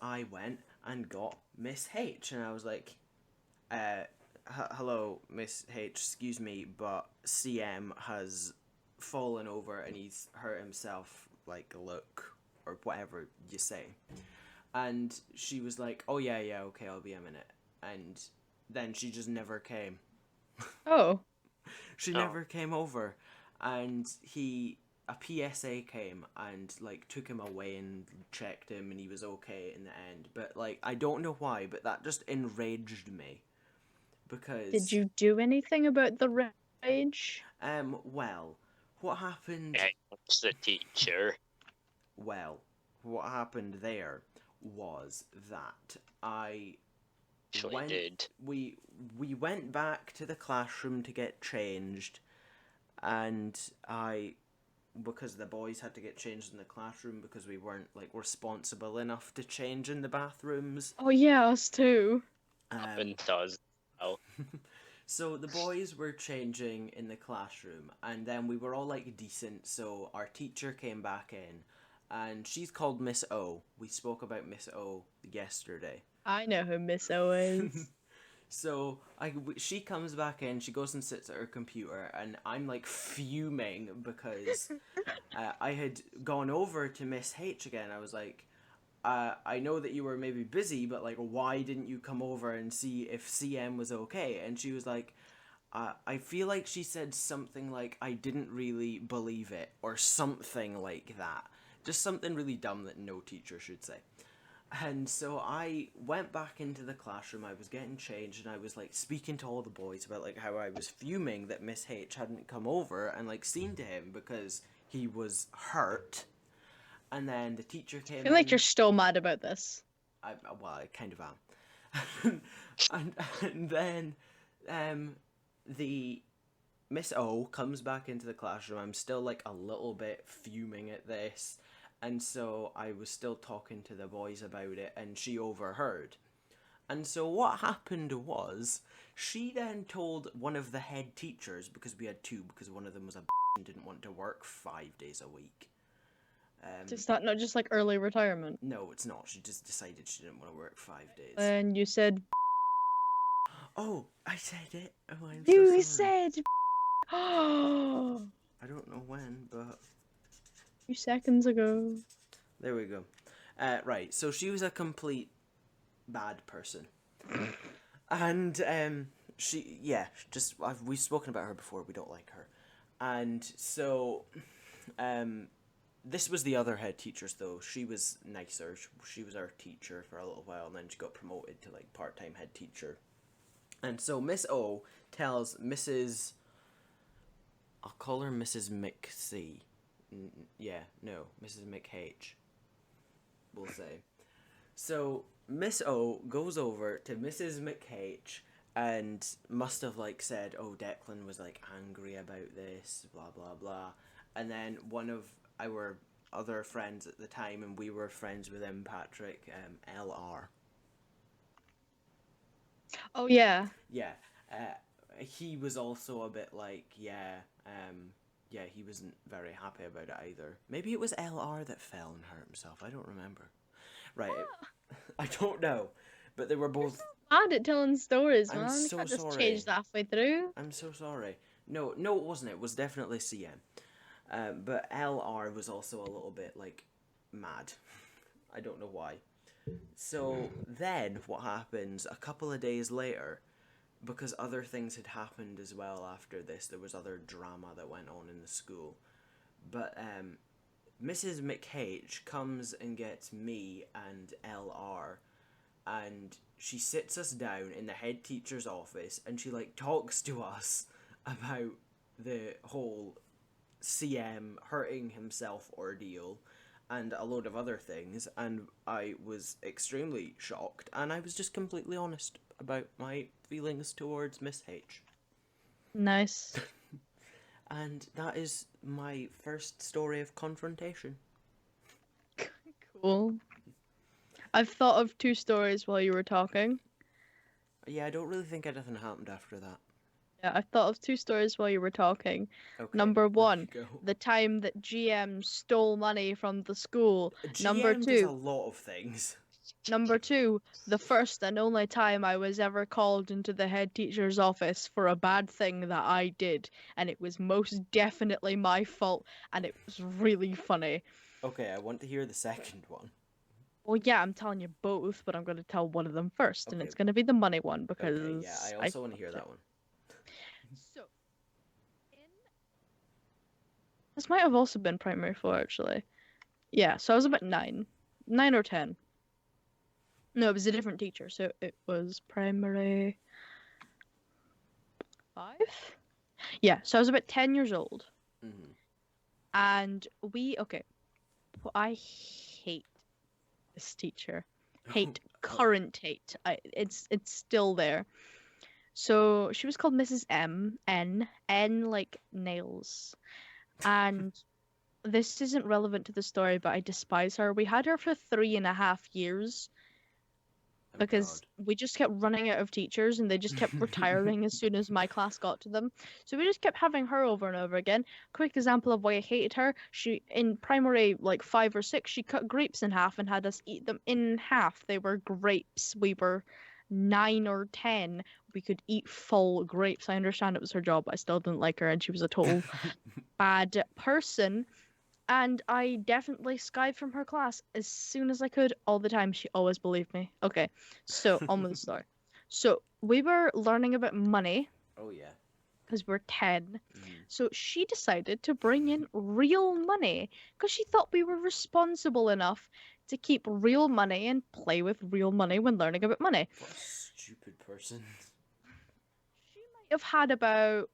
I went and got Miss H, and I was like, hello, Miss H, excuse me, but CM has fallen over and he's hurt himself, like, look, or whatever you say. And she was like, oh yeah, okay, I'll be a minute. And then she just never came. Oh. She never came over. And a PSA came and like took him away and checked him, and he was okay in the end. But like, I don't know why, but that just enraged me. Because Did you do anything about the rage? Well, what happened? Yeah, it's the teacher. Well, what happened there was that we went back to the classroom to get changed, and because the boys had to get changed in the classroom because we weren't like responsible enough to change in the bathrooms. Oh yeah, us too. Happened to us. Oh. So the boys were changing in the classroom, and then we were all like decent, so our teacher came back in, and she's called Miss O. We spoke about Miss O yesterday. I know who Miss O is. So she comes back in, she goes and sits at her computer, and I'm like fuming because I had gone over to Miss H again. I was like, I know that you were maybe busy, but like, why didn't you come over and see if CM was okay? And she was like, I feel like she said something like, I didn't really believe it, or something like that. Just something really dumb that no teacher should say. And so I went back into the classroom, I was getting changed, and I was like speaking to all the boys about like how I was fuming that Miss H hadn't come over and like seen to him because he was hurt. And then the teacher came in. I feel like you're still mad about this. I kind of am. and then the Miss O comes back into the classroom. I'm still like a little bit fuming at this. And so I was still talking to the boys about it, and she overheard. And so what happened was, she then told one of the head teachers, because we had two, because one of them was a and didn't want to work 5 days a week. Is that not just like early retirement? No, it's not. She just decided she didn't want to work 5 days. And you said... Oh, I said it. Oh, I'm You so sorry. said... A I don't know when, but few seconds ago. there we go. Right, so she was a complete bad person. And we've spoken about her before. We don't like her, and so this was the other head teachers though. She was nicer. She was our teacher for a little while, and then she got promoted to like part-time head teacher. And so Miss O tells Mrs. I'll call her Mrs. McC. Mrs. McH. We'll say. So Miss O goes over to Mrs. McH and must have like said, "Oh, Declan was like angry about this, blah blah blah," and then one of our other friends at the time, and we were friends with him, Patrick, LR. Oh yeah. Yeah, he was also a bit like, he wasn't very happy about it either. Maybe it was LR that fell and hurt himself. I don't remember. Right, I don't know, but they were both. Bad at telling stories, I'm man. You so can't just sorry. change that halfway through. I'm so sorry. No, it wasn't. It was definitely CM. But LR was also a little bit like mad. I don't know why. So then what happens a couple of days later, because other things had happened as well after this, there was other drama that went on in the school. But Mrs. McH comes and gets me and LR, and she sits us down in the head teacher's office, and she like talks to us about the whole CM hurting himself ordeal and a load of other things, and I was extremely shocked, and I was just completely honest about my feelings towards Miss H. Nice. And that is my first story of confrontation. Cool. I've thought of 2 stories while you were talking. Yeah, I don't really think anything happened after that. Yeah, I've thought of 2 stories while you were talking. Okay, Number 1, go. the time that GM stole money from the school. Number GM does a 2, lot of things. Number 2, the first and only time I was ever called into the head teacher's office for a bad thing that I did, and it was most definitely my fault, and it was really funny. Okay, I want to hear the second one. Well, yeah, I'm telling you both, but I'm going to tell one of them first, and Okay. it's going to be the money one because Okay, yeah, I also want to hear that one. So, this might have also been primary 4, actually. Yeah, so I was about 9 or 10. No, it was a different teacher, so it was primary 5? Yeah, so I was about 10 years old. Mm-hmm. And I hate this teacher. Current hate. It's still there. So she was called Mrs. N like nails. And this isn't relevant to the story, but I despise her. We had her for 3.5 years. Because we just kept running out of teachers and they just kept retiring as soon as my class got to them. So we just kept having her over and over again. Quick example of why I hated her. She, in primary 5 or 6, she cut grapes in half and had us eat them in half. They were grapes. We were 9 or 10. We could eat full grapes. I understand it was her job, but I still didn't like her and she was a total bad person. And I definitely skived from her class as soon as I could, all the time. She always believed me. Okay, so on with the story. So we were learning about money. Oh, yeah. Because we're 10. Mm-hmm. So she decided to bring in real money because she thought we were responsible enough to keep real money and play with real money when learning about money. What a stupid person. She might have had about,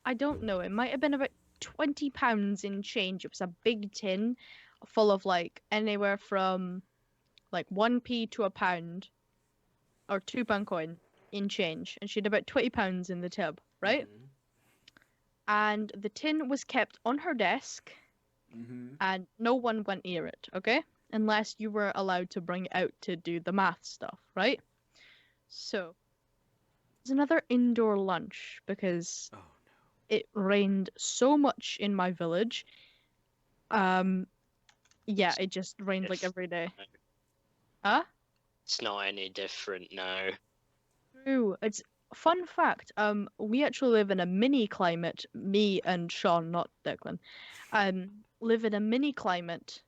I don't know, it might have been about £20 in change. It was a big tin full of anywhere from 1p to £1 or £2 coin in change, and she had about £20 in the tub, right? Mm-hmm. And the tin was kept on her desk, and no one went near it, okay? Unless you were allowed to bring it out to do the math stuff, right? So there's another indoor lunch because it rained so much in my village. Yeah, it just rained every day. Huh? It's not any different now. True. fun fact, we actually live in a mini climate. Me and Sean, not Declan, live in a mini climate,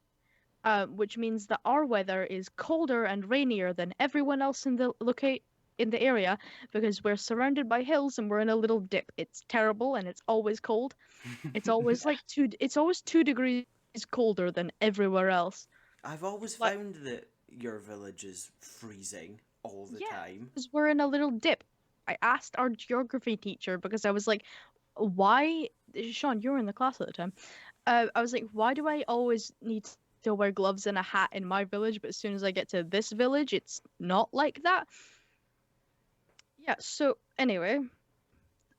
which means that our weather is colder and rainier than everyone else in the area because we're surrounded by hills and we're in a little dip. It's terrible and it's always cold. It's always like it's always 2 degrees colder than everywhere else. I've always Like, found that your village is freezing all the yeah, time. because we're in a little dip. I asked our geography teacher because I was like, why, Sean, you were in the class at the time. I was like, why do I always need to wear gloves and a hat in my village, but as soon as I get to this village, it's not like that? Yeah, so anyway,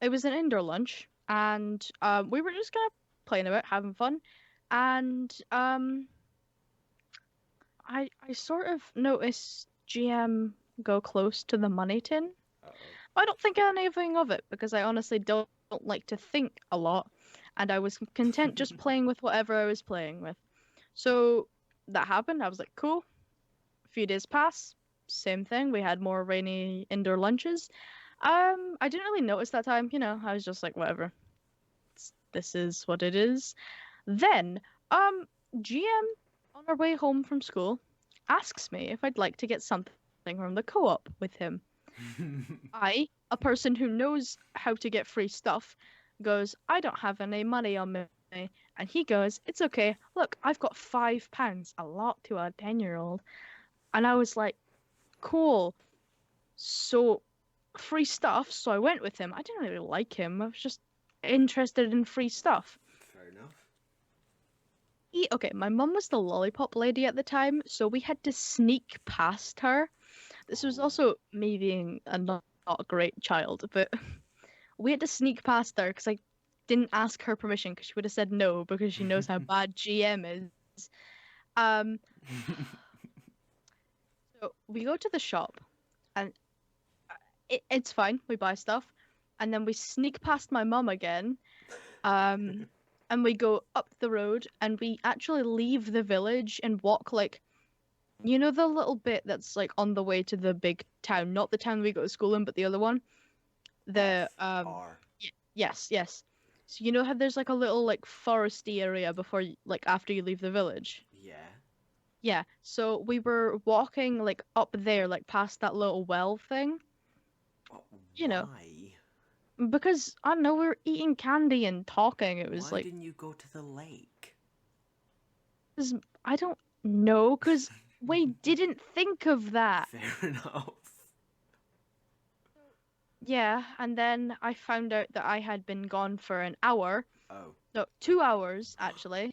it was an indoor lunch, and we were just kind of playing about, having fun, and I sort of noticed GM go close to the money tin. Uh-oh. I don't think anything of it because I honestly don't like to think a lot, and I was content just playing with whatever I was playing with. So that happened. I was like, cool. A few days pass. Same thing. We had more rainy indoor lunches. I didn't really notice that time. I was just like, whatever. This is what it is. Then, GM on our way home from school asks me if I'd like to get something from the co-op with him. I, a person who knows how to get free stuff, goes, I don't have any money on me. And he goes, it's okay. Look, I've got £5, a lot to a 10-year-old. And I was like, cool. So, free stuff. So I went with him. I didn't really like him. I was just interested in free stuff. Fair enough. Okay, my mum was the lollipop lady at the time, so we had to sneak past her. This was Oh. also me being a not a great child, but we had to sneak past her because I didn't ask her permission because she would have said no because she knows how bad GM is. Um, so we go to the shop and it's fine. We buy stuff, and then we sneak past my mum again. And we go up the road and we actually leave the village and walk like, the little bit that's like on the way to the big town, not the town we go to school in, but the other one. The R. yes. So you know how there's like a little like foresty area before like after you leave the village? Yeah. Yeah. So we were walking like up there, like past that little well thing. Oh, You know, why? because I don't know, we were eating candy and talking. It was Why like, didn't you go to the lake? 'cause I don't know, because we didn't think of that. Fair enough. Yeah, and then I found out that I had been gone for an hour. Oh. No, 2 hours actually.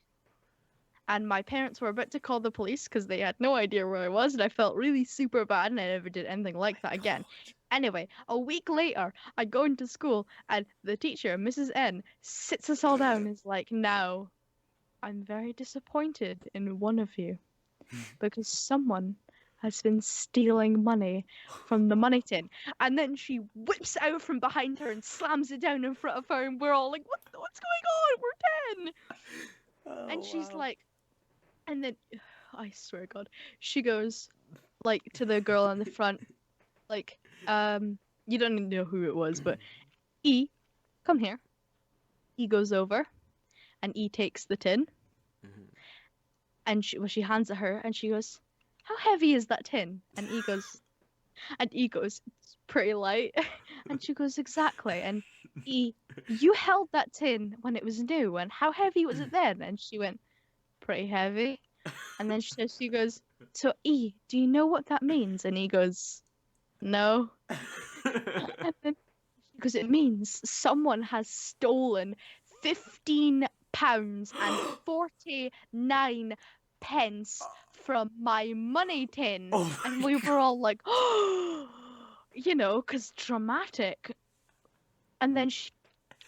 And my parents were about to call the police because they had no idea where I was, and I felt really super bad, and I never did anything like that again. Anyway, a week later, I go into school, and the teacher, Mrs. N, sits us all down and is like, now, I'm very disappointed in one of you because someone has been stealing money from the money tin. And then she whips it out from behind her and slams it down in front of her, and we're all like, what's going on? We're 10. Oh, And she's wow. like, and then, I swear to God, she goes, like, to the girl on the front, like, you don't even know who it was, but E, come here. E goes over, and E takes the tin, Mhm. and she hands it her, and she goes, how heavy is that tin? And E goes, it's pretty light. And she goes, exactly. And E, you held that tin when it was new, and how heavy was it then? And she went, pretty heavy. And then she goes, so E, do you know what that means? And he goes, no. And then she goes, it means someone has stolen £15 and 49 pence from my money tin. Oh my And we were all like, oh, because dramatic. And then she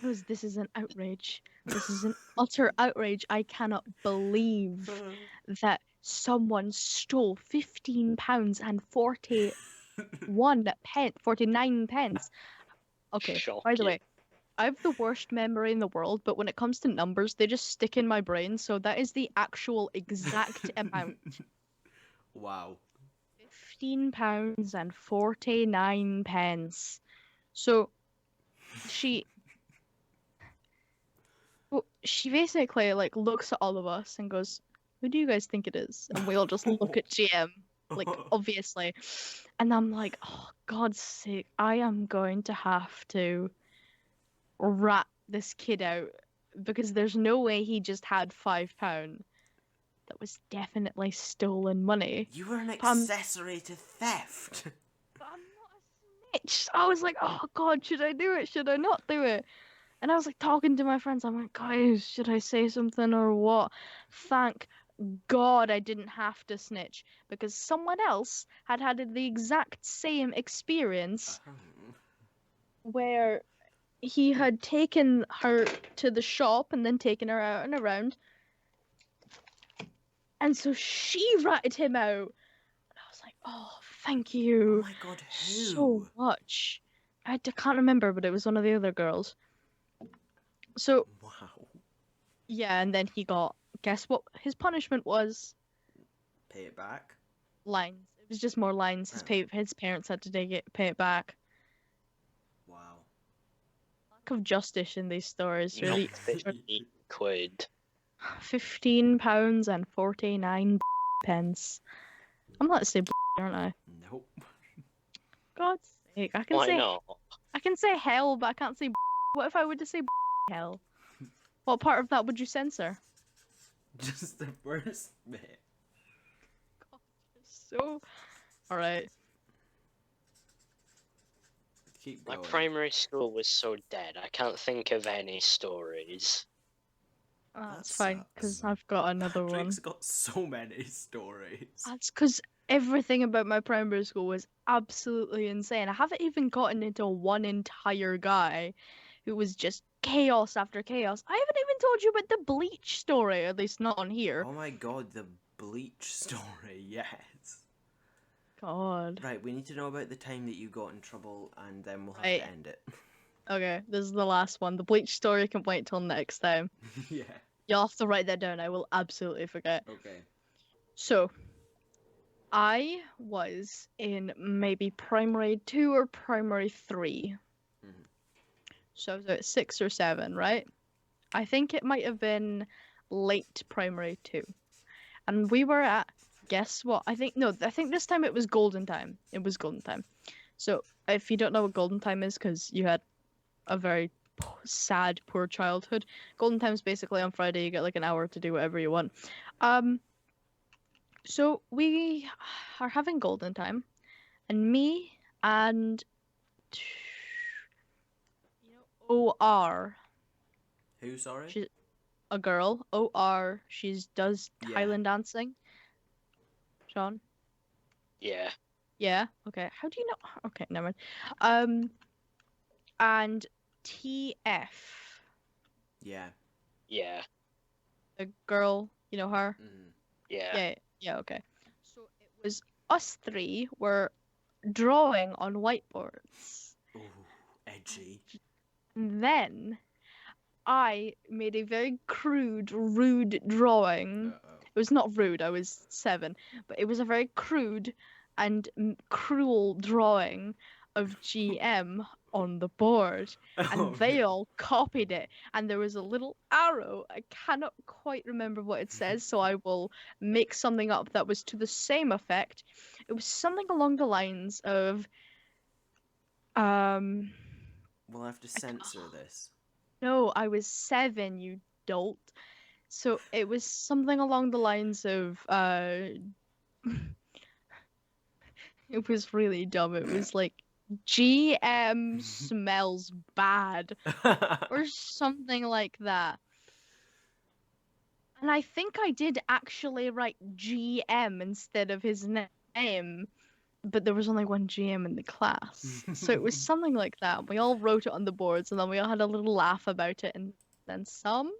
goes, this is an outrage. This is an utter outrage. I cannot believe that someone stole £15 and 49 pence. Okay, by the Shocking. way, I have the worst memory in the world, but when it comes to numbers, they just stick in my brain. So that is the actual exact amount. Wow. £15 and 49 pence. So she she basically like looks at all of us and goes, "Who do you guys think it is?" And we all just look at GM, like obviously. And I'm like, "Oh, God's sake, I am going to have to rat this kid out because there's no way he just had £5. That was definitely stolen money." You were an But I'm accessory to theft. not a snitch. So I was like, "Oh God, should I do it? Should I not do it?" And I was like talking to my friends. I'm like, "Guys, should I say something or what?" Thank God I didn't have to snitch because someone else had had the exact same experience where he had taken her to the shop and then taken her out and around. And so she ratted him out. And I was like, "Oh, thank Oh you my God, so who? much." Can't remember, but it was one of the other girls. So, Wow. yeah, and then he got, guess what his punishment was? Pay it back. Lines. It was just more lines. His parents had to pay it back. Wow. Lack of justice in these stories, really. £50. £15 and 49 pence. I'm allowed to say aren't I? Nope. God's sake, I Why not? can say hell, but I can't say. What if I were to say hell? What part of that would you censor? Just the first bit. God, so. All right. Keep My going. primary school was so dead, I can't think of any stories. That's That fine, sucks. because I've got another one. Drake's got so many stories. That's because everything about my primary school was absolutely insane. I haven't even gotten into one entire guy who was just chaos after chaos. I haven't even told you about the bleach story, at least not on here. Oh my God, the bleach story, yes. God. Right, we need to know about the time that you got in trouble and then we'll have Right. to end it. Okay, this is the last one. The bleach story can wait till next time. Yeah. You'll have to write that down. I will absolutely forget. Okay. So, I was in maybe primary 2 or primary 3. Mhm. So I was at 6 or 7, right? I think it might have been late primary 2. And we were at, guess what? I think this time it was golden time. It was golden time. So if you don't know what golden time is because you had a very sad, poor childhood, golden time is basically on Friday you get like an hour to do whatever you want. So we are having golden time, and me and OR. Who, sorry? She's a girl. OR. She does Yeah. Highland dancing. Sean? Yeah. Yeah? Okay. How do you know? Okay, never mind. And TF. Yeah. Yeah. The girl, you know her? Mhm. Yeah. Yeah, okay. So it was us three were drawing on whiteboards. Ooh, edgy. And then I made a very crude, rude drawing. Uh-oh. It was not rude, I was 7, but it was a very crude and cruel drawing of GM on the board. And Oh, they no. all copied it. And there was a little arrow. I cannot quite remember what it says, so I will make something up that was to the same effect. It was something along the lines of We'll have to censor this. no, I was 7, you dolt. So it was something along the lines of it was really dumb. It was like GM smells bad or something like that. And I think I did actually write GM instead of his name, but there was only one GM in the class. So it was something like that. We all wrote it on the boards and then we all had a little laugh about it, and then some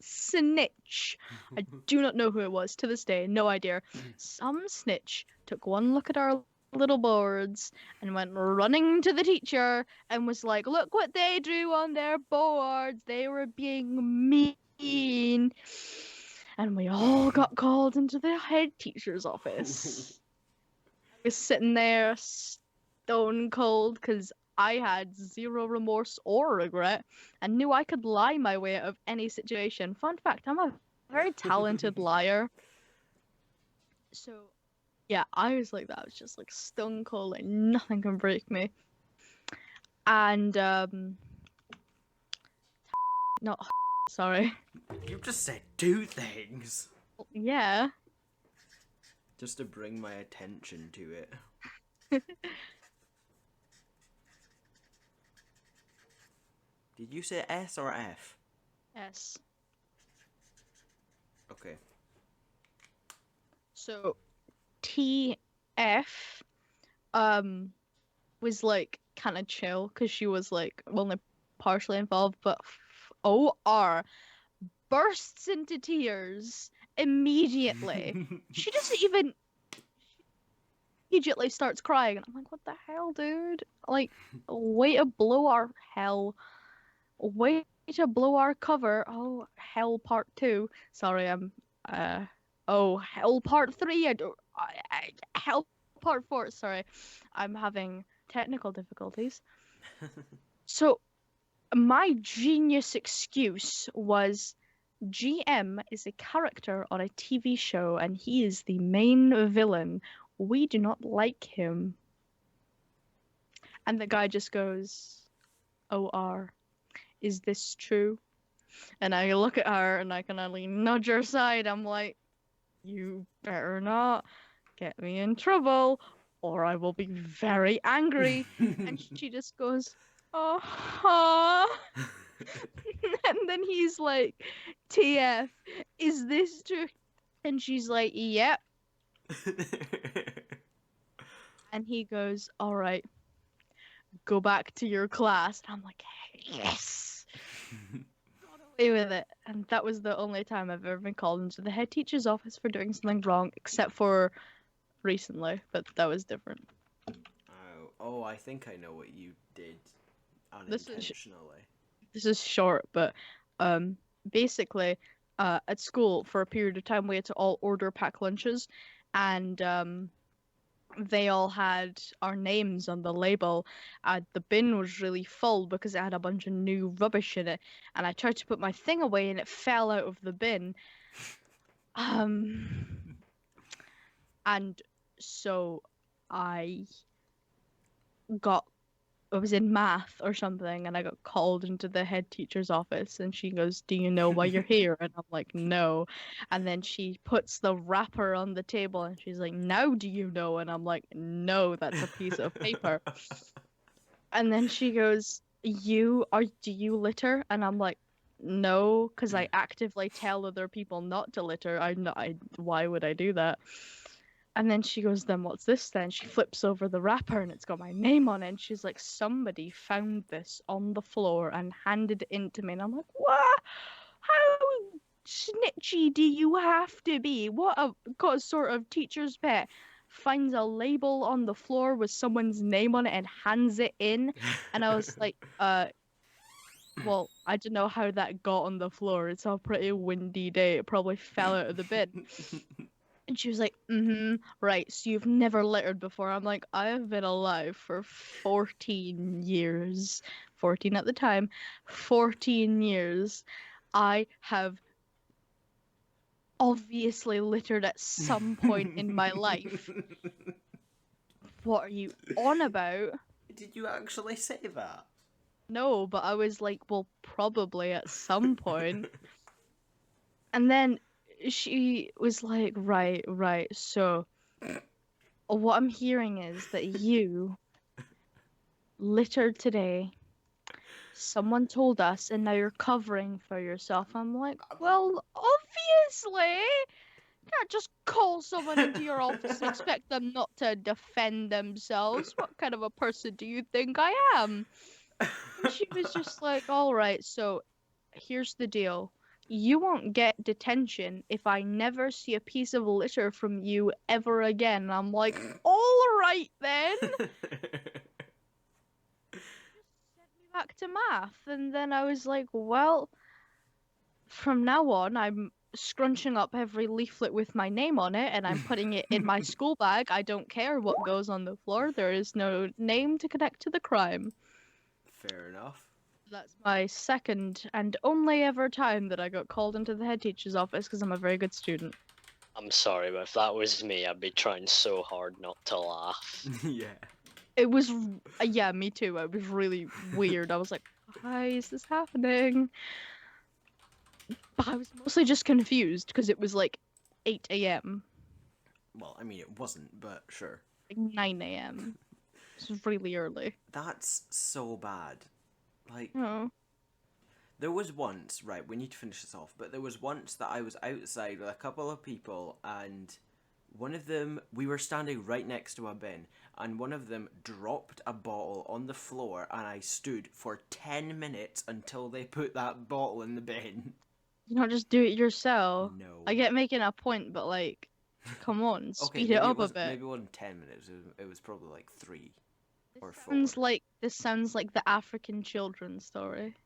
snitch, I do not know who it was to this day, no idea. Some snitch took one look at our little boards and went running to the teacher and was like, "Look what they drew on their boards. They were being mean." And we all got called into the head teacher's office. I was sitting there stone cold because I had zero remorse or regret and knew I could lie my way out of any situation. Fun fact, I'm a very talented liar. So, yeah, I was like that. I was just like stone cold, like nothing can break me. And, no, sorry. You just said two things. Yeah. Just to bring my attention to it. Did you say S or F? S. Okay. So, TF, was like kind of chill because she was like only partially involved, but OR bursts into tears immediately. She doesn't even immediately starts crying, and I'm like, what the hell, dude? Like, way to blow our hell. Way to blow our cover. Oh, hell part 2. Sorry, oh, hell part 3. Hell part 4. Sorry. I'm having technical difficulties. So, my genius excuse was GM is a character on a TV show and he is the main villain. We do not like him. And the guy just goes, OR, is this true? And I look at her and I can only nudge her side. I'm like, you better not get me in trouble or I will be very angry. And she just goes, oh. And then he's like, TF, is this true? And she's like, yep. And he goes, all right, go back to your class. And I'm like, yes. Got away with it. And that was the only time I've ever been called into the head teacher's office for doing something wrong, except for recently, but that was different. Oh, I think I know what you did unintentionally. This is short, but basically, at school for a period of time we had to all order pack lunches, and they all had our names on the label. The bin was really full because it had a bunch of new rubbish in it, and I tried to put my thing away and it fell out of the bin. And so I was in math or something, and I got called into the head teacher's office, and she goes, do you know why you're here? And I'm like, no. And then she puts the wrapper on the table, and she's like, now do you know? And I'm like, no, that's a piece of paper. And then she goes, do you litter? And I'm like, no, because I actively tell other people not to litter. Why would I do that? And then she goes, then what's this then? She flips over the wrapper and it's got my name on it. And she's like, somebody found this on the floor and handed it in to me. And I'm like, what? How snitchy do you have to be? What sort of teacher's pet finds a label on the floor with someone's name on it and hands it in? And I was like, well, I don't know how that got on the floor. It's a pretty windy day. It probably fell out of the bin. And she was like, right, so you've never littered before. I'm like, I have been alive for 14 years. 14 at the time. 14 years. I have obviously littered at some point in my life. What are you on about? Did you actually say that? No, but I was like, well, probably at some point. And then she was like, right, so what I'm hearing is that you littered today. Someone told us, and now you're covering for yourself. I'm like, well, obviously. You can't just call someone into your office and expect them not to defend themselves. What kind of a person do you think I am? And she was just like, all right, so here's the deal. You won't get detention if I never see a piece of litter from you ever again. And I'm like, all right then. Just sent me back to math. And then I was like, well, from now on, I'm scrunching up every leaflet with my name on it and I'm putting it in my school bag. I don't care what goes on the floor. There is no name to connect to the crime. Fair enough. That's my second and only ever time that I got called into the head teacher's office because I'm a very good student. I'm sorry, but if that was me, I'd be trying so hard not to laugh. Yeah. It was, yeah, me too. It was really weird. I was like, why is this happening? But I was mostly just confused because it was like 8 a.m., Well, I mean, it wasn't, but sure. like 9 a.m. It was really early. That's so bad. Like, Oh. there was once, right, we need to finish this off, but there was once that I was outside with a couple of people, and one of them, we were standing right next to a bin, and one of them dropped a bottle on the floor, and I stood for 10 minutes until they put that bottle in the bin. You don't just do it yourself. No. I get making a point, but like, come on, Okay, speed maybe it up a was, bit. maybe it wasn't 10 minutes, it was probably like 3 or 4. This sounds like the African children story.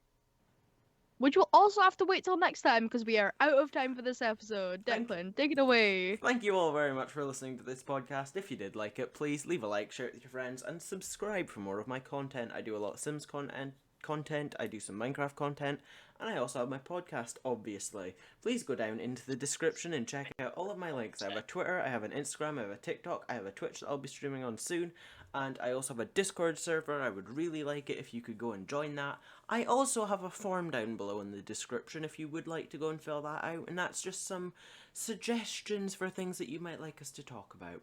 Which we'll also have to wait till next time because we are out of time for this episode. Declan, take it away. Thank you all very much for listening to this podcast. If you did like it, please leave a like, share it with your friends, and subscribe for more of my content. I do a lot of Sims content, I do some Minecraft content, and I also have my podcast, obviously. Please go down into the description and check out all of my links. I have a Twitter, I have an Instagram, I have a TikTok, I have a Twitch that I'll be streaming on soon, and I also have a Discord server. I would really like it if you could go and join that. I also have a form down below in the description if you would like to go and fill that out, and that's just some suggestions for things that you might like us to talk about.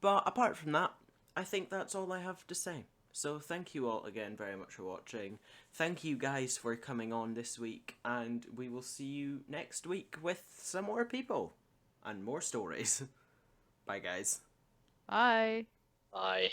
But apart from that, I think that's all I have to say. So thank you all again very much for watching. Thank you guys for coming on this week, and we will see you next week with some more people and more stories. Bye guys. Bye. Bye.